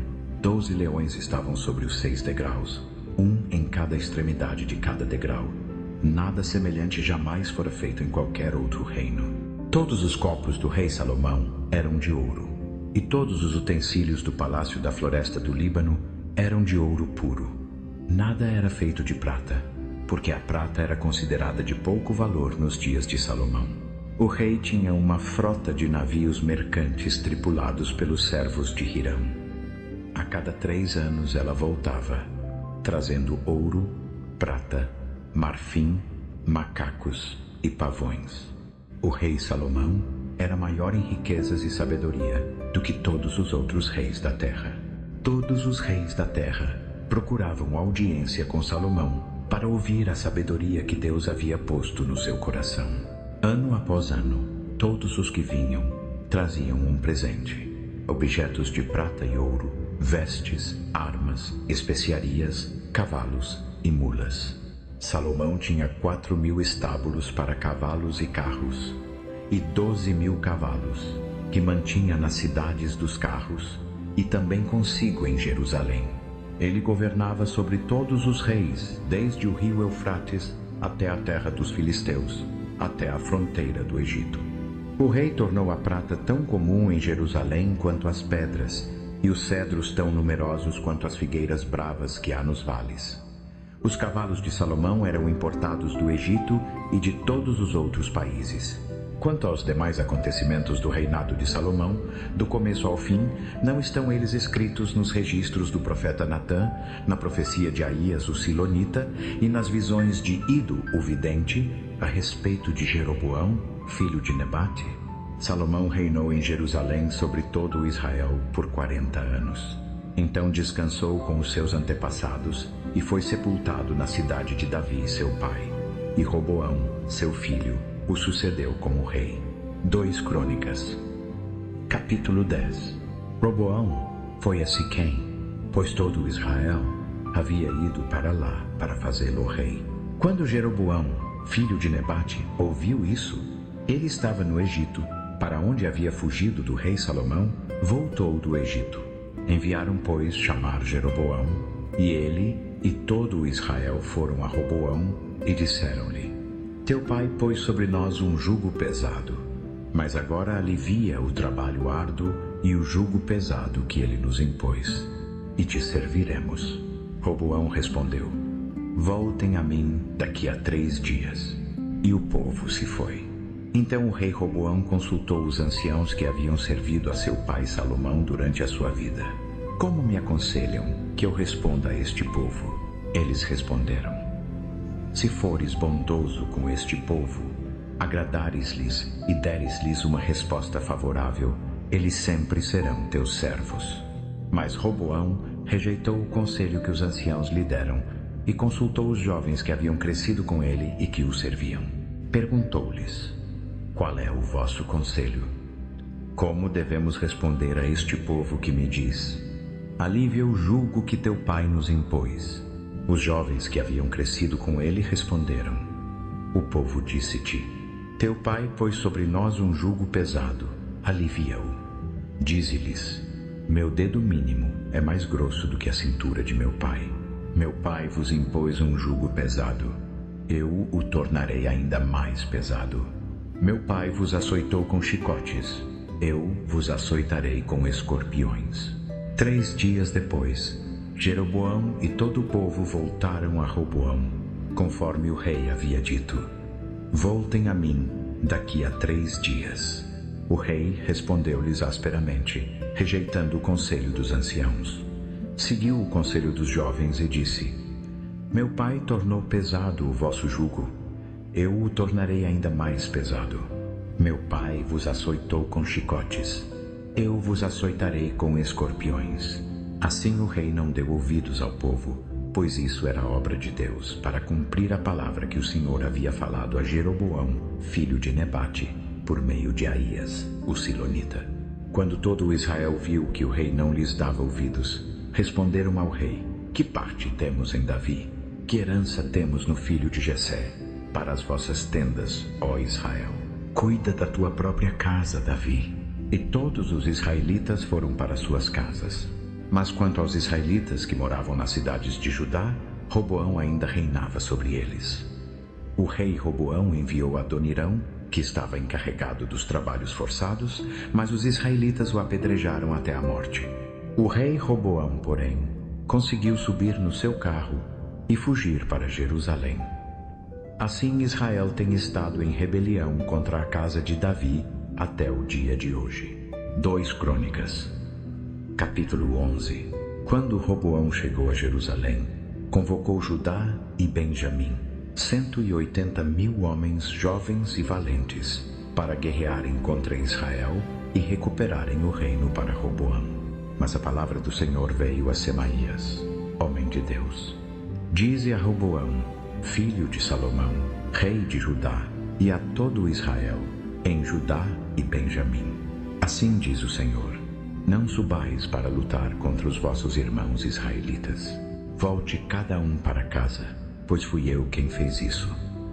12 leões estavam sobre os 6 degraus, um em cada extremidade de cada degrau. Nada semelhante jamais fora feito em qualquer outro reino. Todos os copos do rei Salomão eram de ouro, e todos os utensílios do palácio da floresta do Líbano eram de ouro puro. Nada era feito de prata, porque a prata era considerada de pouco valor nos dias de Salomão. O rei tinha uma frota de navios mercantes tripulados pelos servos de Hirão. A cada 3 anos ela voltava, trazendo ouro, prata, marfim, macacos e pavões. O rei Salomão era maior em riquezas e sabedoria do que todos os outros reis da terra. Todos os reis da terra procuravam audiência com Salomão para ouvir a sabedoria que Deus havia posto no seu coração. Ano após ano, todos os que vinham traziam um presente: objetos de prata e ouro, vestes, armas, especiarias, cavalos e mulas. Salomão tinha 4.000 estábulos para cavalos e carros, e 12.000 cavalos, que mantinha nas cidades dos carros, e também consigo em Jerusalém. Ele governava sobre todos os reis, desde o rio Eufrates até a terra dos filisteus, até a fronteira do Egito. O rei tornou a prata tão comum em Jerusalém quanto as pedras, e os cedros tão numerosos quanto as figueiras bravas que há nos vales. Os cavalos de Salomão eram importados do Egito e de todos os outros países. Quanto aos demais acontecimentos do reinado de Salomão, do começo ao fim, não estão eles escritos nos registros do profeta Natã, na profecia de Aías o Silonita e nas visões de Ido o vidente a respeito de Jeroboão, filho de Nebate? Salomão reinou em Jerusalém sobre todo o Israel por 40 anos. Então descansou com os seus antepassados e foi sepultado na cidade de Davi, seu pai. E Roboão, seu filho, o sucedeu como rei. 2 Crônicas. Capítulo 10. Roboão foi a Siquém, pois todo Israel havia ido para lá para fazê-lo rei. Quando Jeroboão, filho de Nebate, ouviu isso, ele estava no Egito, para onde havia fugido do rei Salomão, voltou do Egito. Enviaram, pois, chamar Jeroboão, e ele e todo o Israel foram a Roboão e disseram-lhe: Teu pai pôs sobre nós um jugo pesado, mas agora alivia o trabalho árduo e o jugo pesado que ele nos impôs, e te serviremos. Roboão respondeu: Voltem a mim daqui a 3 dias. E o povo se foi. Então o rei Roboão consultou os anciãos que haviam servido a seu pai Salomão durante a sua vida. Como me aconselham que eu responda a este povo? Eles responderam: Se fores bondoso com este povo, agradares-lhes e deres-lhes uma resposta favorável, eles sempre serão teus servos. Mas Roboão rejeitou o conselho que os anciãos lhe deram e consultou os jovens que haviam crescido com ele e que o serviam. Perguntou-lhes: Qual é o vosso conselho? Como devemos responder a este povo que me diz: Alívia o jugo que teu pai nos impôs? Os jovens que haviam crescido com ele responderam: O povo disse-te: Teu pai pôs sobre nós um jugo pesado, alivia-o. Dize-lhes: Meu dedo mínimo é mais grosso do que a cintura de meu pai. Meu pai vos impôs um jugo pesado, eu o tornarei ainda mais pesado. Meu pai vos açoitou com chicotes, eu vos açoitarei com escorpiões. 3 dias depois, Jeroboão e todo o povo voltaram a Roboão, conforme o rei havia dito: Voltem a mim daqui a 3 dias. O rei respondeu-lhes asperamente, rejeitando o conselho dos anciãos. Seguiu o conselho dos jovens e disse: Meu pai tornou pesado o vosso jugo, eu o tornarei ainda mais pesado. Meu pai vos açoitou com chicotes, eu vos açoitarei com escorpiões. Assim o rei não deu ouvidos ao povo, pois isso era obra de Deus, para cumprir a palavra que o Senhor havia falado a Jeroboão, filho de Nebate, por meio de Aías, o silonita. Quando todo o Israel viu que o rei não lhes dava ouvidos, responderam ao rei: que parte temos em Davi? Que herança temos no filho de Jessé? Para as vossas tendas, ó Israel. Cuida da tua própria casa, Davi. E todos os israelitas foram para suas casas. Mas quanto aos israelitas que moravam nas cidades de Judá, Roboão ainda reinava sobre eles. O rei Roboão enviou Adonirão, que estava encarregado dos trabalhos forçados, mas os israelitas o apedrejaram até a morte. O rei Roboão, porém, conseguiu subir no seu carro e fugir para Jerusalém. Assim Israel tem estado em rebelião contra a casa de Davi até o dia de hoje. 2 Crônicas, capítulo 11. Quando Roboão chegou a Jerusalém, convocou Judá e Benjamim, 180.000 homens jovens e valentes, para guerrearem contra Israel e recuperarem o reino para Roboão. Mas a palavra do Senhor veio a Semaías, homem de Deus. Dize a Roboão, filho de Salomão, rei de Judá, e a todo Israel, em Judá e Benjamim: assim diz o Senhor: não subais para lutar contra os vossos irmãos israelitas. Volte cada um para casa, pois fui eu quem fez isso.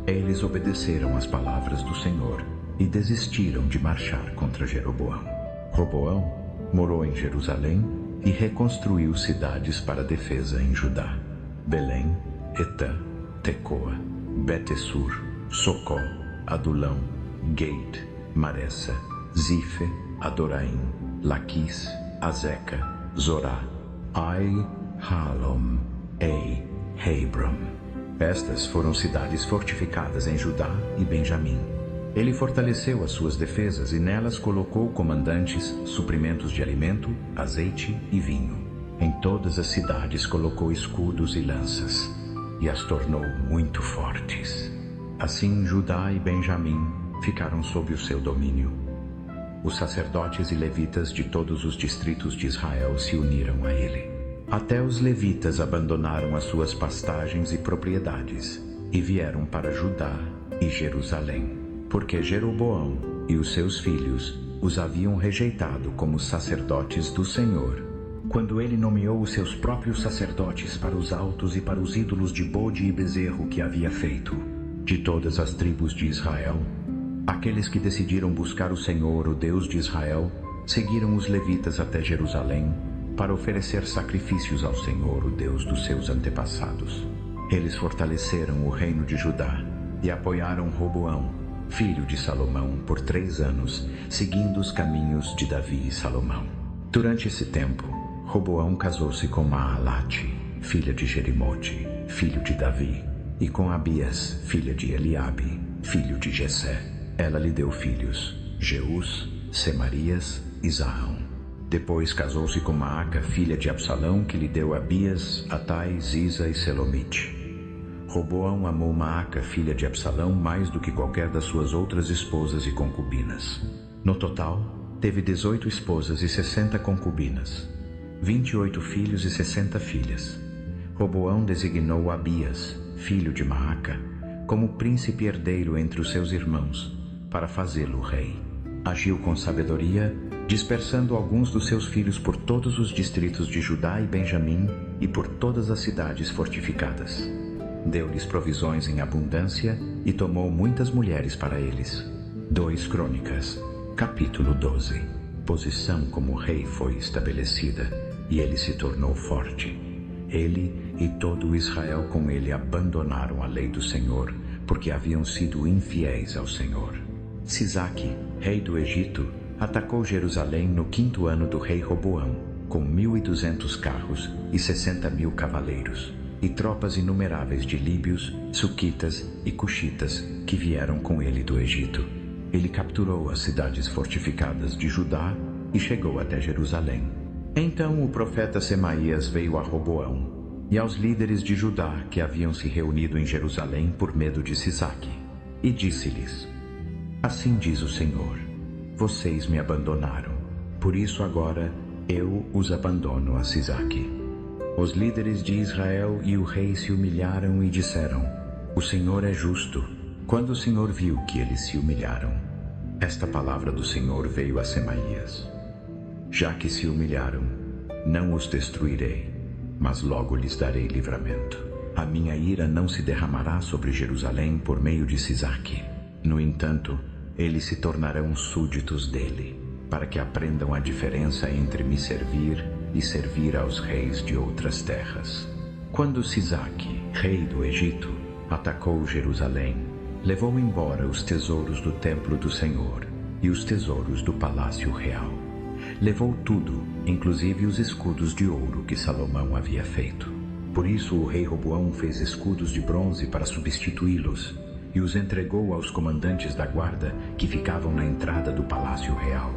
Eles obedeceram às palavras do Senhor e desistiram de marchar contra Jeroboão. Roboão morou em Jerusalém e reconstruiu cidades para defesa em Judá: Belém, Etã, Tecoa, Betessur, Socó, Adulão, Gate, Maressa, Zife, Adoraim, Laquis, Azeca, Zorá, Ai, Halom, Ei, Hebron. Estas foram cidades fortificadas em Judá e Benjamim. Ele fortaleceu as suas defesas e nelas colocou comandantes, suprimentos de alimento, azeite e vinho. Em todas as cidades colocou escudos e lanças, e as tornou muito fortes. Assim Judá e Benjamim ficaram sob o seu domínio. Os sacerdotes e levitas de todos os distritos de Israel se uniram a ele. Até os levitas abandonaram as suas pastagens e propriedades e vieram para Judá e Jerusalém, porque Jeroboão e os seus filhos os haviam rejeitado como sacerdotes do Senhor, quando ele nomeou os seus próprios sacerdotes para os altos e para os ídolos de bode e bezerro que havia feito. De todas as tribos de Israel, aqueles que decidiram buscar o Senhor, o Deus de Israel, seguiram os levitas até Jerusalém para oferecer sacrifícios ao Senhor, o Deus dos seus antepassados. Eles fortaleceram o reino de Judá e apoiaram Roboão, filho de Salomão, por 3 anos, seguindo os caminhos de Davi e Salomão. Durante esse tempo, Roboão casou-se com Maalate, filha de Jerimote, filho de Davi, e com Abias, filha de Eliabe, filho de Jessé. Ela lhe deu filhos: Jeus, Semarias e Zaão. Depois casou-se com Maaca, filha de Absalão, que lhe deu Abias, Atai, Ziza e Selomite. Roboão amou Maaca, filha de Absalão, mais do que qualquer das suas outras esposas e concubinas. No total, teve 18 esposas e 60 concubinas, 28 filhos e 60 filhas. Roboão designou Abias, filho de Maaca, como príncipe herdeiro entre os seus irmãos, para fazê-lo rei. Agiu com sabedoria, dispersando alguns dos seus filhos por todos os distritos de Judá e Benjamim e por todas as cidades fortificadas. Deu-lhes provisões em abundância e tomou muitas mulheres para eles. 2 Crônicas, capítulo 12. Posição como rei foi estabelecida, e ele se tornou forte. Ele e todo Israel com ele abandonaram a lei do Senhor, porque haviam sido infiéis ao Senhor. Sisaque, rei do Egito, atacou Jerusalém no 5º ano do rei Roboão, com 1.200 carros e 60.000 cavaleiros, e tropas inumeráveis de líbios, suquitas e cuxitas que vieram com ele do Egito. Ele capturou as cidades fortificadas de Judá e chegou até Jerusalém. Então o profeta Semaías veio a Roboão e aos líderes de Judá que haviam se reunido em Jerusalém por medo de Sisaque, e disse-lhes: assim diz o Senhor: vocês me abandonaram, por isso agora eu os abandono a Sisaque. Os líderes de Israel e o rei se humilharam e disseram: O Senhor é justo. Quando o Senhor viu que eles se humilharam, esta palavra do Senhor veio a Semaías: Já que se humilharam, não os destruirei, mas logo lhes darei livramento. A minha ira não se derramará sobre Jerusalém por meio de Sisaque. No entanto, eles se tornarão súditos dele, para que aprendam a diferença entre me servir e servir aos reis de outras terras. Quando Sisaque, rei do Egito, atacou Jerusalém, levou embora os tesouros do templo do Senhor e os tesouros do palácio real. Levou tudo, inclusive os escudos de ouro que Salomão havia feito. Por isso o rei Roboão fez escudos de bronze para substituí-los e os entregou aos comandantes da guarda que ficavam na entrada do palácio real.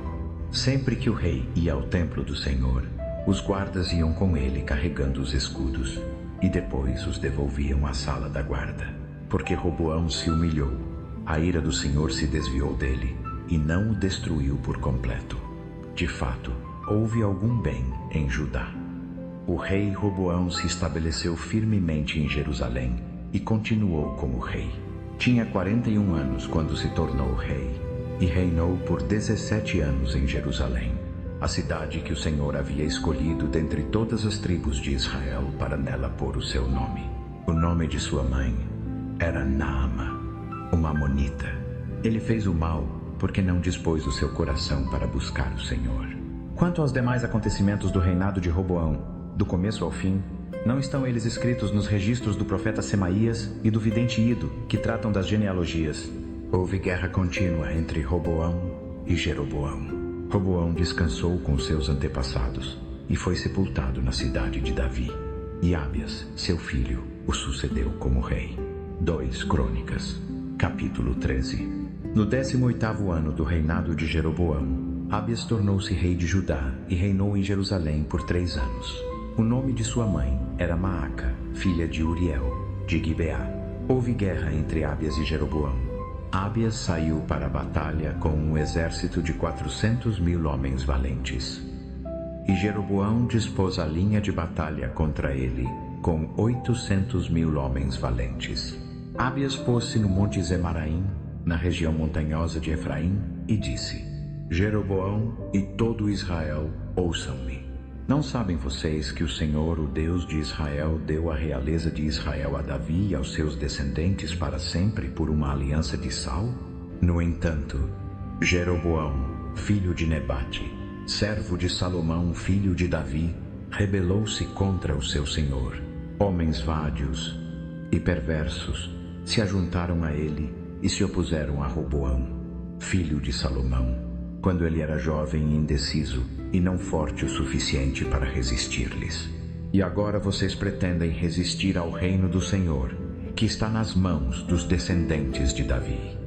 Sempre que o rei ia ao templo do Senhor, os guardas iam com ele carregando os escudos e depois os devolviam à sala da guarda. Porque Roboão se humilhou, a ira do Senhor se desviou dele e não o destruiu por completo. De fato, houve algum bem em Judá. O rei Roboão se estabeleceu firmemente em Jerusalém e continuou como rei. Tinha 41 anos quando se tornou rei e reinou por 17 anos em Jerusalém, a cidade que o Senhor havia escolhido dentre todas as tribos de Israel para nela pôr o seu nome. O nome de sua mãe era Naama, uma amonita. Ele fez o mal porque não dispôs o seu coração para buscar o Senhor. Quanto aos demais acontecimentos do reinado de Roboão, do começo ao fim, não estão eles escritos nos registros do profeta Semaías e do vidente Ido, que tratam das genealogias? Houve guerra contínua entre Roboão e Jeroboão. Roboão descansou com seus antepassados e foi sepultado na cidade de Davi. E Ábias, seu filho, o sucedeu como rei. 2 Crônicas, capítulo 13. No 18º ano do reinado de Jeroboão, Ábias tornou-se rei de Judá e reinou em Jerusalém por 3 anos. O nome de sua mãe era Maaca, filha de Uriel, de Gibeá. Houve guerra entre Ábias e Jeroboão. Ábias saiu para a batalha com um exército de 400.000 homens valentes. E Jeroboão dispôs a linha de batalha contra ele com 800.000 homens valentes. Ábias pôs-se no monte Zemaraim, na região montanhosa de Efraim, e disse: Jeroboão e todo Israel, ouçam-me. Não sabem vocês que o Senhor, o Deus de Israel, deu a realeza de Israel a Davi e aos seus descendentes para sempre por uma aliança de sal? No entanto, Jeroboão, filho de Nebate, servo de Salomão, filho de Davi, rebelou-se contra o seu senhor. Homens vádios e perversos se ajuntaram a ele e se opuseram a Roboão, filho de Salomão, quando ele era jovem e indeciso e não forte o suficiente para resistir-lhes. E agora vocês pretendem resistir ao reino do Senhor, que está nas mãos dos descendentes de Davi.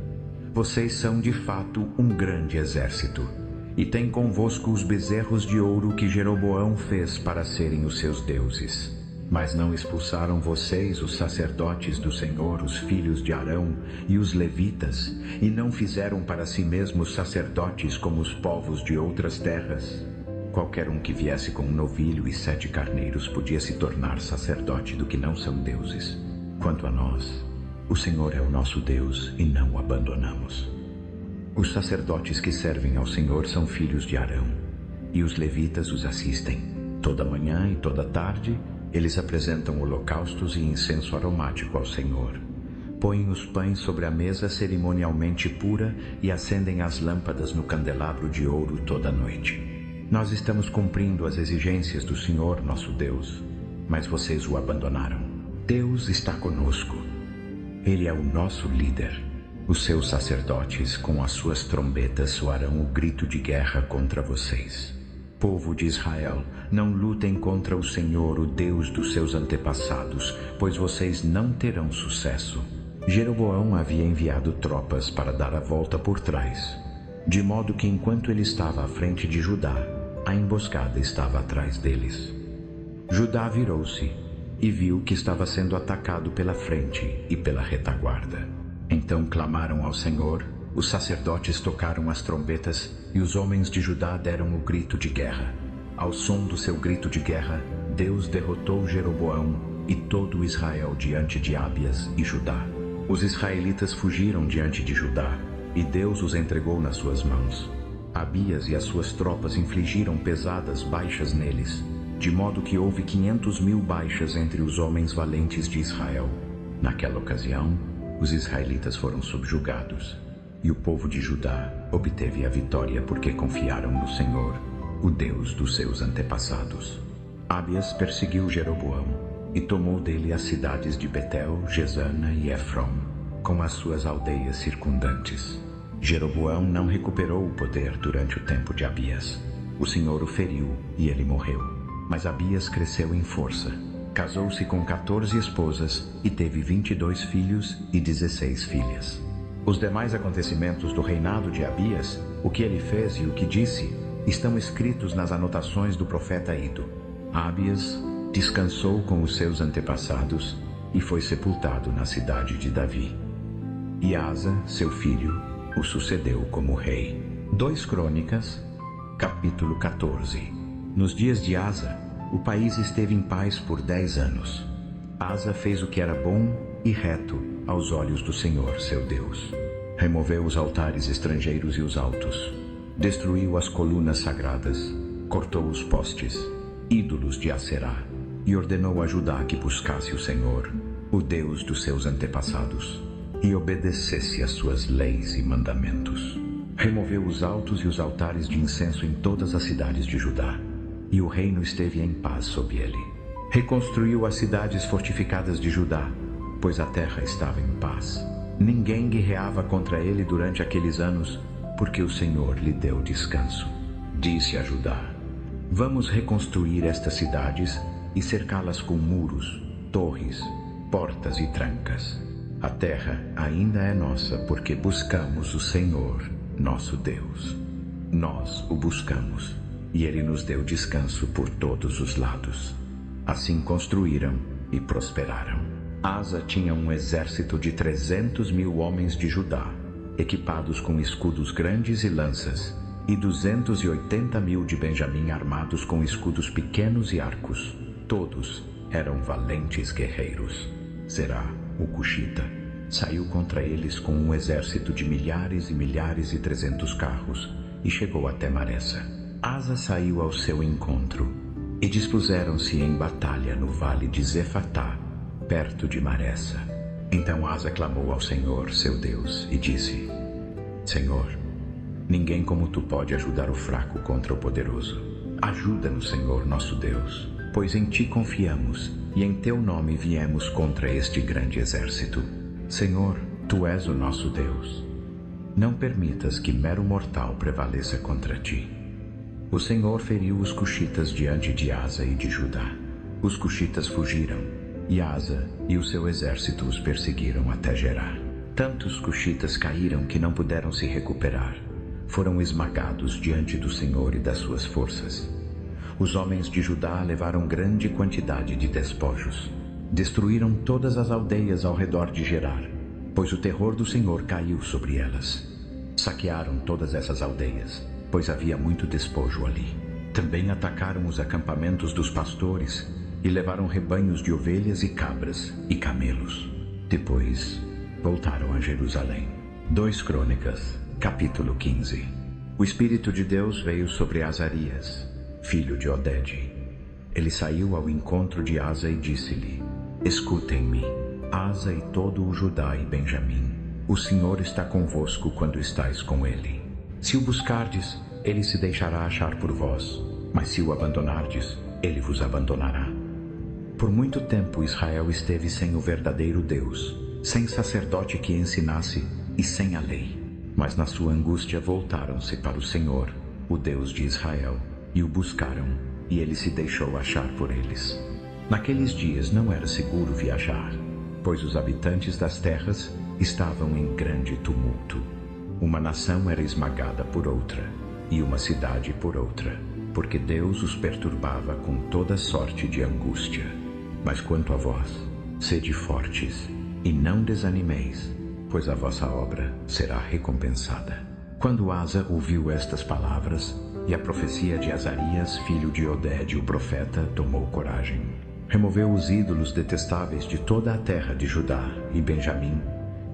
Vocês são de fato um grande exército, e têm convosco os bezerros de ouro que Jeroboão fez para serem os seus deuses. Mas não expulsaram vocês os sacerdotes do Senhor, os filhos de Arão e os levitas, e não fizeram para si mesmos sacerdotes como os povos de outras terras? Qualquer um que viesse com um novilho e 7 carneiros podia se tornar sacerdote do que não são deuses. Quanto a nós, o Senhor é o nosso Deus e não o abandonamos. Os sacerdotes que servem ao Senhor são filhos de Arão, e os levitas os assistem. Toda manhã e toda tarde, eles apresentam holocaustos e incenso aromático ao Senhor. Põem os pães sobre a mesa cerimonialmente pura e acendem as lâmpadas no candelabro de ouro toda noite. Nós estamos cumprindo as exigências do Senhor nosso Deus, mas vocês o abandonaram. Deus está conosco. Ele é o nosso líder. Os seus sacerdotes, com as suas trombetas, soarão o grito de guerra contra vocês. Povo de Israel, não lutem contra o Senhor, o Deus dos seus antepassados, pois vocês não terão sucesso. Jeroboão havia enviado tropas para dar a volta por trás, de modo que enquanto ele estava à frente de Judá, a emboscada estava atrás deles. Judá virou-se e viu que estava sendo atacado pela frente e pela retaguarda. Então clamaram ao Senhor, os sacerdotes tocaram as trombetas e os homens de Judá deram o grito de guerra. Ao som do seu grito de guerra, Deus derrotou Jeroboão e todo Israel diante de Abias e Judá. Os israelitas fugiram diante de Judá, e Deus os entregou nas suas mãos. Abias e as suas tropas infligiram pesadas baixas neles, de modo que houve 500.000 baixas entre os homens valentes de Israel. Naquela ocasião, os israelitas foram subjugados, e o povo de Judá obteve a vitória porque confiaram no Senhor, o Deus dos seus antepassados. Abias perseguiu Jeroboão e tomou dele as cidades de Betel, Gesana e Efron, com as suas aldeias circundantes. Jeroboão não recuperou o poder durante o tempo de Abias. O Senhor o feriu e ele morreu. Mas Abias cresceu em força. Casou-se com 14 esposas e teve 22 filhos e 16 filhas. Os demais acontecimentos do reinado de Abias, o que ele fez e o que disse, estão escritos nas anotações do profeta Ido. Abias descansou com os seus antepassados e foi sepultado na cidade de Davi. E Asa, seu filho, o sucedeu como rei. 2 Crônicas, capítulo 14. Nos dias de Asa, o país esteve em paz por 10 anos. Asa fez o que era bom e reto aos olhos do Senhor, seu Deus. Removeu os altares estrangeiros e os altos. Destruiu as colunas sagradas. Cortou os postes, ídolos de Aserá, e ordenou a Judá que buscasse o Senhor, o Deus dos seus antepassados, e obedecesse às suas leis e mandamentos. Removeu os altos e os altares de incenso em todas as cidades de Judá, e o reino esteve em paz sob ele. Reconstruiu as cidades fortificadas de Judá, pois a terra estava em paz. Ninguém guerreava contra ele durante aqueles anos, porque o Senhor lhe deu descanso. Disse a Judá: vamos reconstruir estas cidades e cercá-las com muros, torres, portas e trancas. A terra ainda é nossa porque buscamos o Senhor, nosso Deus. Nós o buscamos, e ele nos deu descanso por todos os lados. Assim construíram e prosperaram. Asa tinha um exército de 300.000 homens de Judá, equipados com escudos grandes e lanças, e 280.000 de Benjamim armados com escudos pequenos e arcos. Todos eram valentes guerreiros. Zerá, o cuxita, saiu contra eles com um exército de milhares e milhares e 300 carros e chegou até Maressa. Asa saiu ao seu encontro e dispuseram-se em batalha no vale de Zefatá, perto de Maressa. Então Asa clamou ao Senhor, seu Deus, e disse: Senhor, ninguém como tu pode ajudar o fraco contra o poderoso. Ajuda-nos, Senhor, nosso Deus, pois em ti confiamos e em teu nome viemos contra este grande exército. Senhor, tu és o nosso Deus. Não permitas que mero mortal prevaleça contra ti. O Senhor feriu os cuxitas diante de Asa e de Judá. Os cuxitas fugiram, e Asa e o seu exército os perseguiram até Gerá. Tantos cuxitas caíram que não puderam se recuperar. Foram esmagados diante do Senhor e das suas forças. Os homens de Judá levaram grande quantidade de despojos. Destruíram todas as aldeias ao redor de Gerar, pois o terror do Senhor caiu sobre elas. Saquearam todas essas aldeias, pois havia muito despojo ali. Também atacaram os acampamentos dos pastores e levaram rebanhos de ovelhas e cabras e camelos. Depois, voltaram a Jerusalém. 2 Crônicas, capítulo 15. O Espírito de Deus veio sobre Azarias, filho de Odede. Ele saiu ao encontro de Asa e disse-lhe: escutem-me, Asa e todo o Judá e Benjamim. O Senhor está convosco quando estáis com ele. Se o buscardes, ele se deixará achar por vós, mas se o abandonardes, ele vos abandonará. Por muito tempo Israel esteve sem o verdadeiro Deus, sem sacerdote que ensinasse e sem a lei. Mas na sua angústia voltaram-se para o Senhor, o Deus de Israel, e o buscaram, e ele se deixou achar por eles. Naqueles dias não era seguro viajar, pois os habitantes das terras estavam em grande tumulto. Uma nação era esmagada por outra, e uma cidade por outra, porque Deus os perturbava com toda sorte de angústia. Mas quanto a vós, sede fortes, e não desanimeis, pois a vossa obra será recompensada. Quando Asa ouviu estas palavras, e a profecia de Azarias, filho de Oded, o profeta, tomou coragem. Removeu os ídolos detestáveis de toda a terra de Judá e Benjamim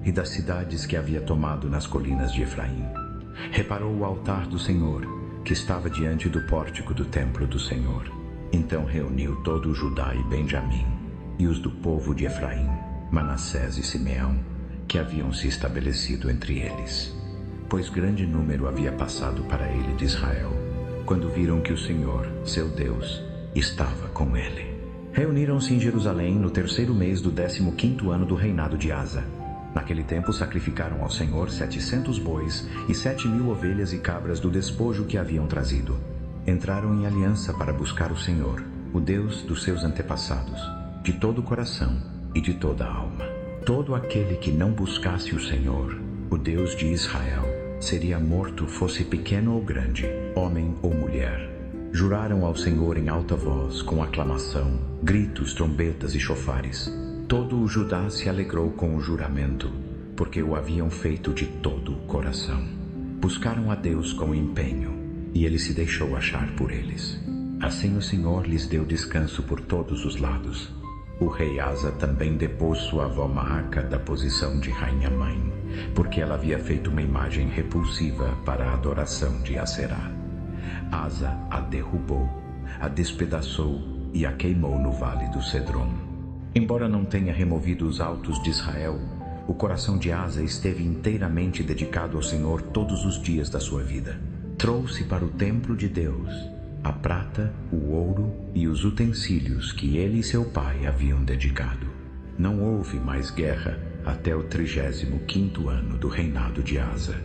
e das cidades que havia tomado nas colinas de Efraim. Reparou o altar do Senhor, que estava diante do pórtico do templo do Senhor. Então reuniu todo o Judá e Benjamim, e os do povo de Efraim, Manassés e Simeão, que haviam se estabelecido entre eles. Pois grande número havia passado para ele de Israel, quando viram que o Senhor, seu Deus, estava com ele. Reuniram-se em Jerusalém no 3º mês do 15º ano do reinado de Asa. Naquele tempo sacrificaram ao Senhor 700 bois e 7.000 ovelhas e cabras do despojo que haviam trazido. Entraram em aliança para buscar o Senhor, o Deus dos seus antepassados, de todo o coração e de toda a alma. Todo aquele que não buscasse o Senhor, o Deus de Israel, seria morto, fosse pequeno ou grande, homem ou mulher. Juraram ao Senhor em alta voz, com aclamação, gritos, trombetas e chofares. Todo o Judá se alegrou com o juramento, porque o haviam feito de todo o coração. Buscaram a Deus com empenho, e ele se deixou achar por eles. Assim o Senhor lhes deu descanso por todos os lados. O rei Asa também depôs sua avó Maaca da posição de rainha-mãe, porque ela havia feito uma imagem repulsiva para a adoração de Aserá. Asa a derrubou, a despedaçou e a queimou no vale do Cedron. Embora não tenha removido os altos de Israel, o coração de Asa esteve inteiramente dedicado ao Senhor todos os dias da sua vida. Trouxe para o templo de Deus a prata, o ouro e os utensílios que ele e seu pai haviam dedicado. Não houve mais guerra até o 35º ano do reinado de Asa.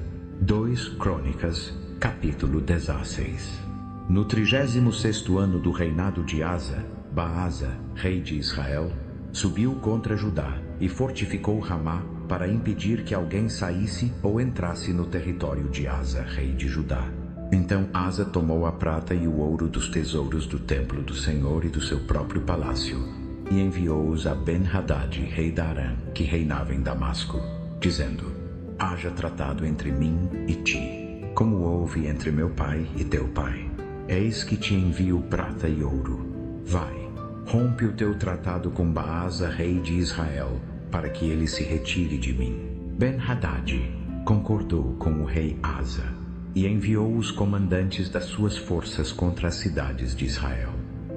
2 Crônicas, capítulo 16. No 36º ano do reinado de Asa, Baasa, rei de Israel, subiu contra Judá e fortificou Ramá para impedir que alguém saísse ou entrasse no território de Asa, rei de Judá. Então Asa tomou a prata e o ouro dos tesouros do templo do Senhor e do seu próprio palácio, e enviou-os a Ben-Hadad, rei da Arã, que reinava em Damasco, dizendo: haja tratado entre mim e ti, como houve entre meu pai e teu pai. Eis que te envio prata e ouro. Vai, rompe o teu tratado com Baasa, rei de Israel, para que ele se retire de mim. Ben-Hadad concordou com o rei Asa e enviou os comandantes das suas forças contra as cidades de Israel.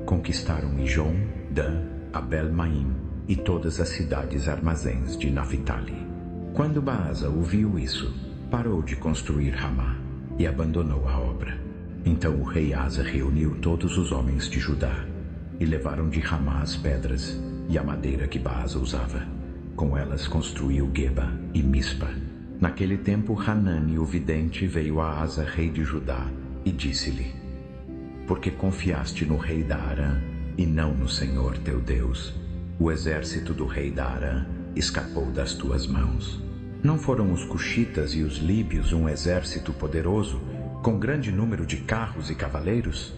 Conquistaram Ijon, Dan, Abel-Maim e todas as cidades armazéns de Naphtali. Quando Baasa ouviu isso, parou de construir Ramá e abandonou a obra. Então o rei Asa reuniu todos os homens de Judá e levaram de Ramá as pedras e a madeira que Baasa usava. Com elas construiu Geba e Mispa. Naquele tempo Hanani, o vidente, veio a Asa, rei de Judá, e disse-lhe: porque confiaste no rei da Arã e não no Senhor teu Deus, o exército do rei da Arã escapou das tuas mãos. Não foram os cuxitas e os líbios um exército poderoso, com grande número de carros e cavaleiros?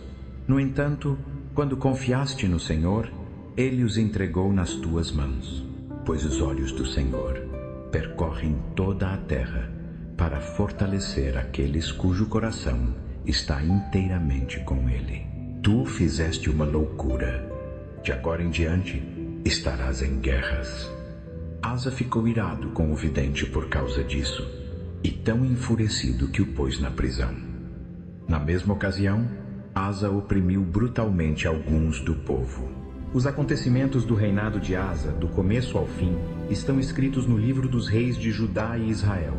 No entanto, quando confiaste no Senhor, ele os entregou nas tuas mãos, pois os olhos do Senhor percorrem toda a terra para fortalecer aqueles cujo coração está inteiramente com ele. Tu fizeste uma loucura. De agora em diante estarás em guerras. Asa ficou irado com o vidente por causa disso, e tão enfurecido que o pôs na prisão. Na mesma ocasião, Asa oprimiu brutalmente alguns do povo. Os acontecimentos do reinado de Asa, do começo ao fim, estão escritos no livro dos reis de Judá e Israel.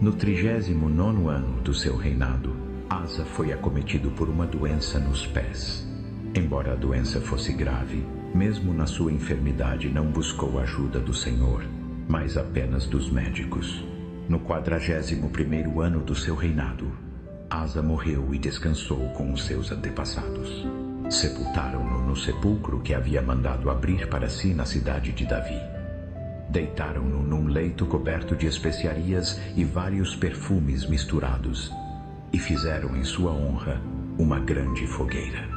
No 39º ano do seu reinado, Asa foi acometido por uma doença nos pés. Embora a doença fosse grave, mesmo na sua enfermidade não buscou a ajuda do Senhor, mas apenas dos médicos. No 41º ano do seu reinado, Asa morreu e descansou com os seus antepassados. Sepultaram-no no sepulcro que havia mandado abrir para si na cidade de Davi. Deitaram-no num leito coberto de especiarias e vários perfumes misturados, e fizeram em sua honra uma grande fogueira.